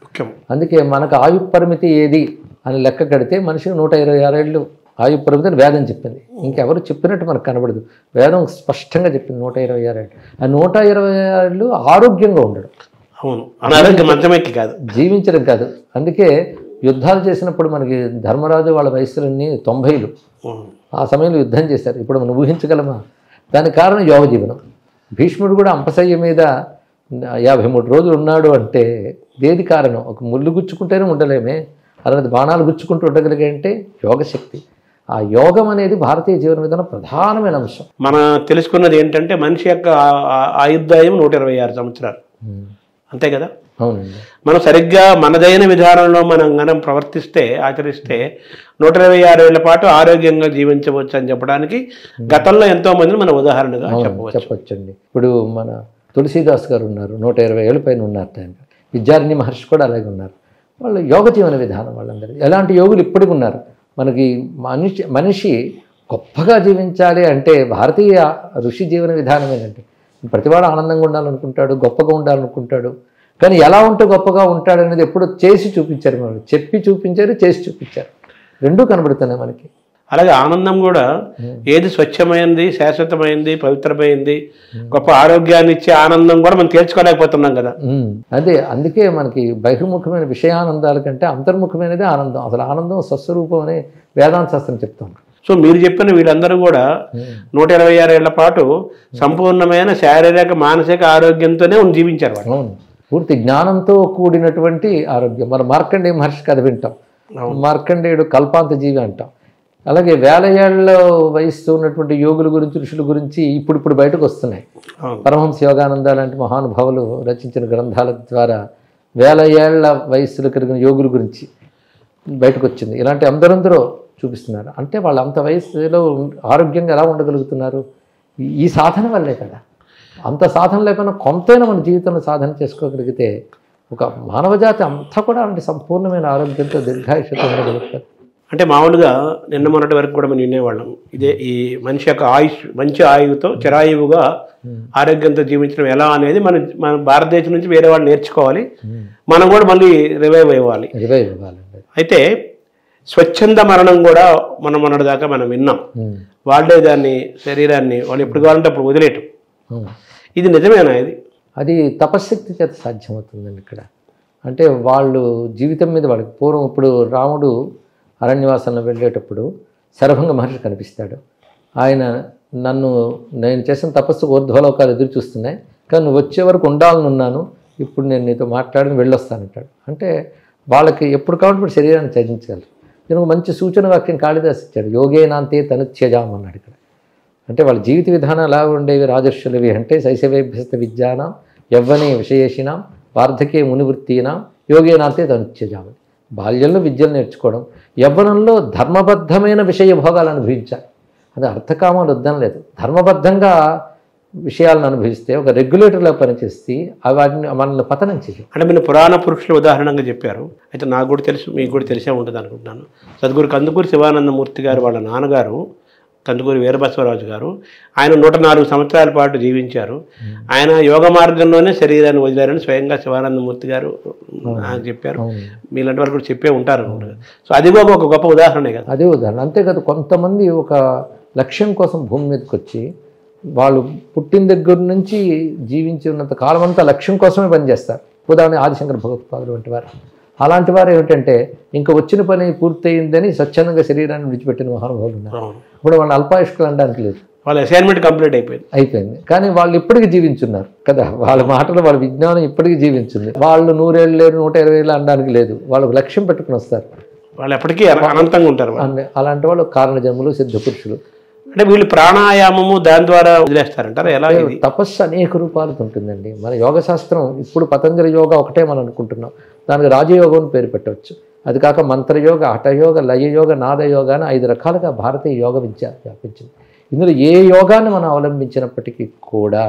అందుకే మనకు ఆయు పరిమితి ఏది అని లెక్క కడితే మనిషికి 126 ఏళ్ళు ఆయు పరిమితి అని వేదం చెప్పింది. ఇంకెవరు చెప్పినట్టు మనకు కనబడదు. వేదం స్పష్టంగా చెప్పింది 126 ఏళ్ళు. ఆ 126 ఏళ్ళు ఆరోగ్యంగా ఉండడం, అవును, అనారోగ్యం మంచమెక్కి కాదు, జీవించడం కాదు. అందుకే యుద్ధాలు చేసినప్పుడు మనకి ధర్మరాజు వాళ్ళ వయసులన్నీ 90లు. ఆ సమయంలో యుద్ధం చేశారు. ఇప్పుడు మనం ఊహించగలమా? దానికి కారణం యోగ జీవనం. భీష్ముడు కూడా అంపశయ్య మీద 53 రోజులు ఉన్నాడు అంటే దేని కారణం? ఒక ముళ్ళు గుచ్చుకుంటేనే ఉండలేమే, అలాంటి బాణాలు గుచ్చుకుంటూ ఉండగలిగే అంటే యోగశక్తి. ఆ యోగం అనేది భారతీయ జీవన విధానం ప్రధానమైన అంశం. మనం తెలుసుకున్నది ఏంటంటే మనిషి యొక్క ఆయుర్దాయం 126 సంవత్సరాలు, అంతే కదా? అవునండి. మనం సరిగ్గా మనదైన విధానంలో మనం ప్రవర్తిస్తే, ఆచరిస్తే 126 ఏళ్ల పాటు ఆరోగ్యంగా జీవించవచ్చు అని చెప్పడానికి గతంలో ఎంతో మందిని మనం ఉదాహరణగా చెప్పొచ్చండి. ఇప్పుడు మన తులసీదాస్ గారు ఉన్నారు, 120 ఏళ్ళ పైన ఉన్నారు. ఆయన విద్యారణ్య మహర్షి కూడా అలాగే ఉన్నారు. వాళ్ళు యోగ జీవన విధానం వాళ్ళందరూ. ఎలాంటి యోగులు ఇప్పటికి ఉన్నారు. మనకి మనిషి గొప్పగా జీవించాలి అంటే భారతీయ ఋషి జీవన విధానం ఏంటంటే ప్రతివాడు ఆనందంగా ఉండాలనుకుంటాడు, గొప్పగా ఉండాలనుకుంటాడు. కానీ ఎలా ఉంటే గొప్పగా ఉంటాడు అనేది ఎప్పుడు చేసి చూపించారు. మనం చెప్పి చూపించారు, చేసి చూపించారు, రెండూ కనబడుతున్నాయి మనకి. అలాగే ఆనందం కూడా ఏది స్వచ్ఛమైంది, శాశ్వతమైంది, పవిత్రమైంది, గొప్ప ఆరోగ్యాన్ని ఇచ్చే ఆనందం కూడా మనం తేల్చుకోలేకపోతున్నాం కదా. అదే అందుకే మనకి బహిర్ముఖమైన విషయానందాల కంటే అంతర్ముఖమైనదే ఆనందం. అసలు ఆనందం స్వస్వరూపం అనే వేదాంత శాస్త్రం చెప్తాం. సో మీరు చెప్పిన వీళ్ళందరూ కూడా 126 ఏళ్ల పాటు సంపూర్ణమైన శారీరక మానసిక ఆరోగ్యంతోనే జీవించారు. అవును, పూర్తి జ్ఞానంతో కూడినటువంటి ఆరోగ్యం. మనం మార్కండేయ మహర్షి కథ వింటాం. మార్కండేయుడు కల్పాంత జీవి అంటాం. అలాగే 1000 ఏళ్ల వయస్సు ఉన్నటువంటి యోగుల గురించి, ఋషుల గురించి ఇప్పుడు బయటకు వస్తున్నాయి. పరమహంస యోగానంద లాంటి మహానుభావులు రచించిన గ్రంథాల ద్వారా 1000 ఏళ్ల వయస్సులో కలిగిన యోగుల గురించి బయటకు వచ్చింది. ఇలాంటి అందరూ చూపిస్తున్నారు. అంటే వాళ్ళు అంత వయస్సులో ఆరోగ్యంగా ఎలా ఉండగలుగుతున్నారు? ఈ సాధన వల్లే కదా. అంత సాధన లేకుండా కొంతైనా మన జీవితంలో సాధన చేసుకోగలిగితే ఒక మానవజాతి అంతా కూడా అలాంటి సంపూర్ణమైన ఆరోగ్యంతో దీర్ఘాయుష్యతో ఉండగలుగుతారు. అంటే మామూలుగా నిన్న మొన్నటి వరకు కూడా మనం వినేవాళ్ళం, ఇదే ఈ మనిషి యొక్క మంచి ఆయువుతో చిరాయువుగా ఆరోగ్యంతో జీవించడం ఎలా అనేది మన భారతదేశం నుంచి వేరే వాళ్ళు నేర్చుకోవాలి, మనం కూడా మళ్ళీ రివైవ్ అవ్వాలి. అయితే స్వచ్ఛంద మరణం కూడా మొన్నటి దాకా మనం విన్నాం. వాళ్ళే దాన్ని శరీరాన్ని వాళ్ళు ఎప్పుడు కావాలంటే అప్పుడు వదిలేయటం. ఇది నిజమేనా? అది తపశ్శక్తి చేత సాధ్యమవుతుందండి ఇక్కడ. అంటే వాళ్ళు జీవితం మీద వాళ్ళకి పూర్వం ఇప్పుడు రాముడు అరణ్యవాసంలో వెళ్ళేటప్పుడు శరభంగ మహర్షి కనిపిస్తాడు. ఆయన నేను చేసిన తపస్సు ఊర్ధ్వలోకాలు ఎదురు చూస్తున్నాయి, కానీ నువ్వు వచ్చే వరకు ఉండాలనున్నాను, ఇప్పుడు నేను నీతో మాట్లాడిని వెళ్ళొస్తానంటాడు. అంటే వాళ్ళకి ఎప్పుడు కాబట్టి శరీరాన్ని త్యజించగలరు. నేను మంచి సూచన వాక్యం కాళిదాస్ ఇచ్చాడు, యోగేనాంతే తనుత్యజాం అన్నాడు ఇక్కడ. అంటే వాళ్ళ జీవిత విధానం ఎలా ఉండేవి రాజర్షులవి అంటే శైశవేభ్యస్త విద్యానాం యవ్వనే విషయేషినాం వార్ధకే మునివృత్తీనాం యోగేనాంతే తనుత్యజామని. బాల్యంలో విద్యలు నేర్చుకోవడం, యవ్వనంలో ధర్మబద్ధమైన విషయ భోగాలు అనుభవించాలి. అది అర్థకామాలు వద్దం లేదు. ధర్మబద్ధంగా విషయాలను అనుభవిస్తే ఒక రెగ్యులేటర్లో పనిచేస్తే వాటిని మనల్ని పతనం చేయవు. అంటే మీరు పురాణ పురుషుల ఉదాహరణగా చెప్పారు. అయితే నాకు కూడా తెలుసు, మీకు కూడా తెలిసే ఉంటుంది అనుకుంటున్నాను. సద్గురు కందుకూరి శివానందమూర్తి గారు వాళ్ళ నాన్నగారు కందుకూరి వీరబసవరాజు గారు, ఆయన 104 సంవత్సరాల పాటు జీవించారు. ఆయన యోగ మార్గంలోనే శరీరాన్ని వదిలారని స్వయంగా శివానందమూర్తి గారు నాకు చెప్పారు. మీలాంటి వారు కూడా చెప్పే ఉంటారు. సో అది కూడా ఒక గొప్ప ఉదాహరణే కదా. అదే ఉదాహరణ. అంతేకాదు కొంతమంది ఒక లక్ష్యం కోసం భూమి మీదకి వచ్చి వాళ్ళు పుట్టిన దగ్గర నుంచి జీవించి ఉన్నంత కాలం అంతా లక్ష్యం కోసమే పనిచేస్తారు. ఉదాహరణ ఆదిశంకర భగవత్పాదులు వంటి వారు. అలాంటి వారు ఏమిటంటే ఇంకా వచ్చిన పని పూర్తయిందని స్వచ్ఛందంగా శరీరాన్ని విడిచిపెట్టిన మహానుభావులు ఉన్నారు. ఇప్పుడు వాళ్ళు అల్పాయుష్కులు అనడానికి లేదు, వాళ్ళ అసైన్మెంట్ కంప్లీట్ అయిపోయింది. కానీ వాళ్ళు ఇప్పటికీ జీవించున్నారు కదా. వాళ్ళ మాటలు, వాళ్ళ విజ్ఞానం ఇప్పటికీ జీవించింది. వాళ్ళు 100 ఏళ్ళు లేరు, 120 ఏళ్ళు అనడానికి లేదు. వాళ్ళకు లక్ష్యం పెట్టుకుని వస్తారు, వాళ్ళు ఎప్పటికీ అనంతంగా ఉంటారు. అలాంటి వాళ్ళు కారణజన్ములు, సిద్ధ పురుషులు. అంటే వీళ్ళు ప్రాణాయామము దాని ద్వారా వదిలేస్తారంటారు. ఎలా? తపస్సు అనేక రూపాలతో ఉంటుందండి. మన యోగశాస్త్రం ఇప్పుడు పతంజలి యోగా ఒకటే మనం అనుకుంటున్నాం, దానికి రాజయోగం పేరు పెట్టవచ్చు. అది కాక మంత్రయోగ, హఠయోగ, లయయోగ, నాదయోగ అని 5 రకాలుగా భారతీయ యోగ విద్య వ్యాపించింది. ఇందులో ఏ యోగాన్ని మనం అవలంబించినప్పటికీ కూడా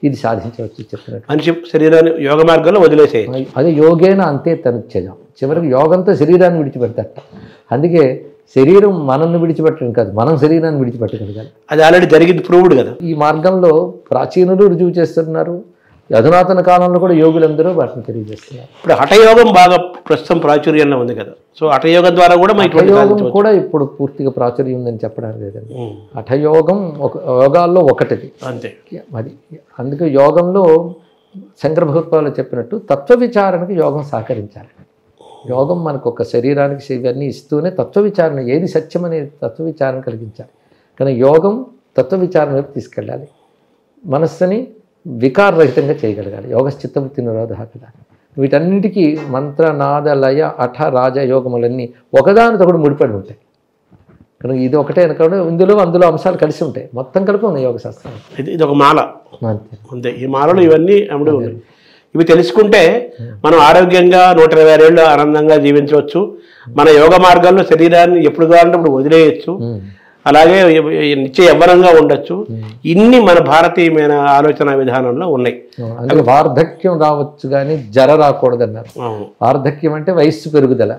ఇది సాధించవచ్చు. చెప్పినట్టు మనిషి శరీరాన్ని యోగ మార్గంలో వదిలేసేయచ్చు. అదే యోగేన అంతే తనుత్యజం. చివరికి యోగంతో శరీరాన్ని విడిచిపెడతారట. అందుకే శరీరం మనల్ని విడిచిపెట్టడం కాదు, మనం శరీరాన్ని విడిచిపెట్టగలగాలి. అది ఆల్రెడీ జరిగింది, ప్రూవ్డ్ కదా. ఈ మార్గంలో ప్రాచీనులు రుజువు చేస్తున్నారు, అధునాతన కాలంలో కూడా యోగులందరూ వాటిని తెలియజేస్తున్నారు. ఇప్పుడు హఠయోగం బాగా ప్రస్తుతం ప్రాచుర్యంలో ఉంది కదా. సో హఠయోగం ద్వారా కూడా హఠయోగం కూడా ఇప్పుడు పూర్తిగా ప్రాచుర్యం ఉందని చెప్పడానికి లేదండి. హఠయోగం యోగాల్లో ఒకటిది అంతే. అది అందుకే యోగంలో శంకర భగవత్పాదులు చెప్పినట్టు తత్వ విచారణకి యోగం సహకరించాలి. యోగం మనకు ఒక శరీరానికి ఇవన్నీ ఇస్తూనే తత్వ విచారణ, ఏది సత్యం అనేది తత్వ విచారణ కలిగించాలి. కానీ యోగం తత్వ విచారణ వైపు తీసుకెళ్ళాలి. మనస్సుని వికారరహితంగా చేయగలగాలి. యోగ చిత్తవృత్తి నిరోధ కదా. వీటన్నిటికీ మంత్ర నాద లయ అఠ రాజ యోగములన్నీ ఒకదానితో కూడా ముడిపడి ఉంటాయి కనుక ఇది ఒకటే అనుకోండి, అందులో అంశాలు కలిసి ఉంటాయి, మొత్తం కలిపి ఉన్నాయి యోగ శాస్త్రం. ఇది ఒక మాల అంతే. ఈ మాలలో ఇవన్నీ అమ్ముడు ఉన్నాయి. ఇవి తెలుసుకుంటే మనం ఆరోగ్యంగా 120 ఏళ్ళు ఆనందంగా జీవించవచ్చు. మన యోగ మార్గాల్లో శరీరాన్ని ఎప్పుడు కావాలంటే ఇప్పుడు వదిలేయచ్చు. అలాగే నిత్య యవ్వనంగా ఉండొచ్చు. ఇన్ని మన భారతీయమైన ఆలోచన విధానంలో ఉన్నాయి. అంటే వార్ధక్యం రావచ్చు కానీ జర రాకూడదన్నారు. వార్ధక్యం అంటే వయస్సు పెరుగుదల,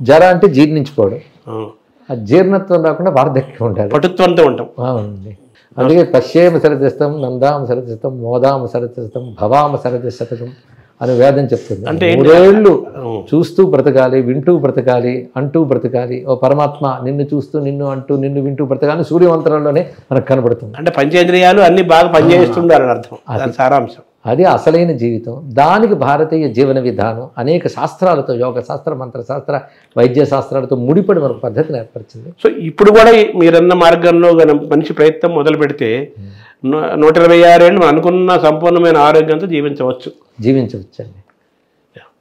జర అంటే జీర్ణించుకోవడం. ఆ జీర్ణత్వం రాకుండా వార్ధక్యం ఉండాలి, పటుత్వంతో ఉంటాం. అవునండి. అందుకే పశ్యేమ సరదస్తం, నందామ సరదస్తం, మోదామ సరదస్తం, భవామ సరదశతకం అని వేదం చెప్తుంది. అంటే 3 ఏళ్ళు చూస్తూ బ్రతకాలి, వింటూ బ్రతకాలి, అంటూ బ్రతకాలి. ఓ పరమాత్మ నిన్ను చూస్తూ, నిన్ను అంటూ, నిన్ను వింటూ బ్రతకాలి సూర్యమంత్రంలోనే మనకు కనబడుతుంది. అంటే పంచేంద్రియాలు అన్ని బాగా పనిచేస్తుండాలని అర్థం. అది సారాంశం. అది అసలైన జీవితం. దానికి భారతీయ జీవన విధానం అనేక శాస్త్రాలతో, యోగ శాస్త్ర, మంత్రశాస్త్ర, వైద్య శాస్త్రాలతో ముడిపడి మనకు పద్ధతిని ఏర్పరిచింది. సో ఇప్పుడు కూడా మీరన్న మార్గంలో మనిషి ప్రయత్నం మొదలు పెడితే 126 ఏళ్ళు అనుకున్న సంపూర్ణమైన ఆరోగ్యంతో జీవించవచ్చు. జీవించవచ్చండి.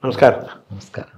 నమస్కారం. నమస్కారం.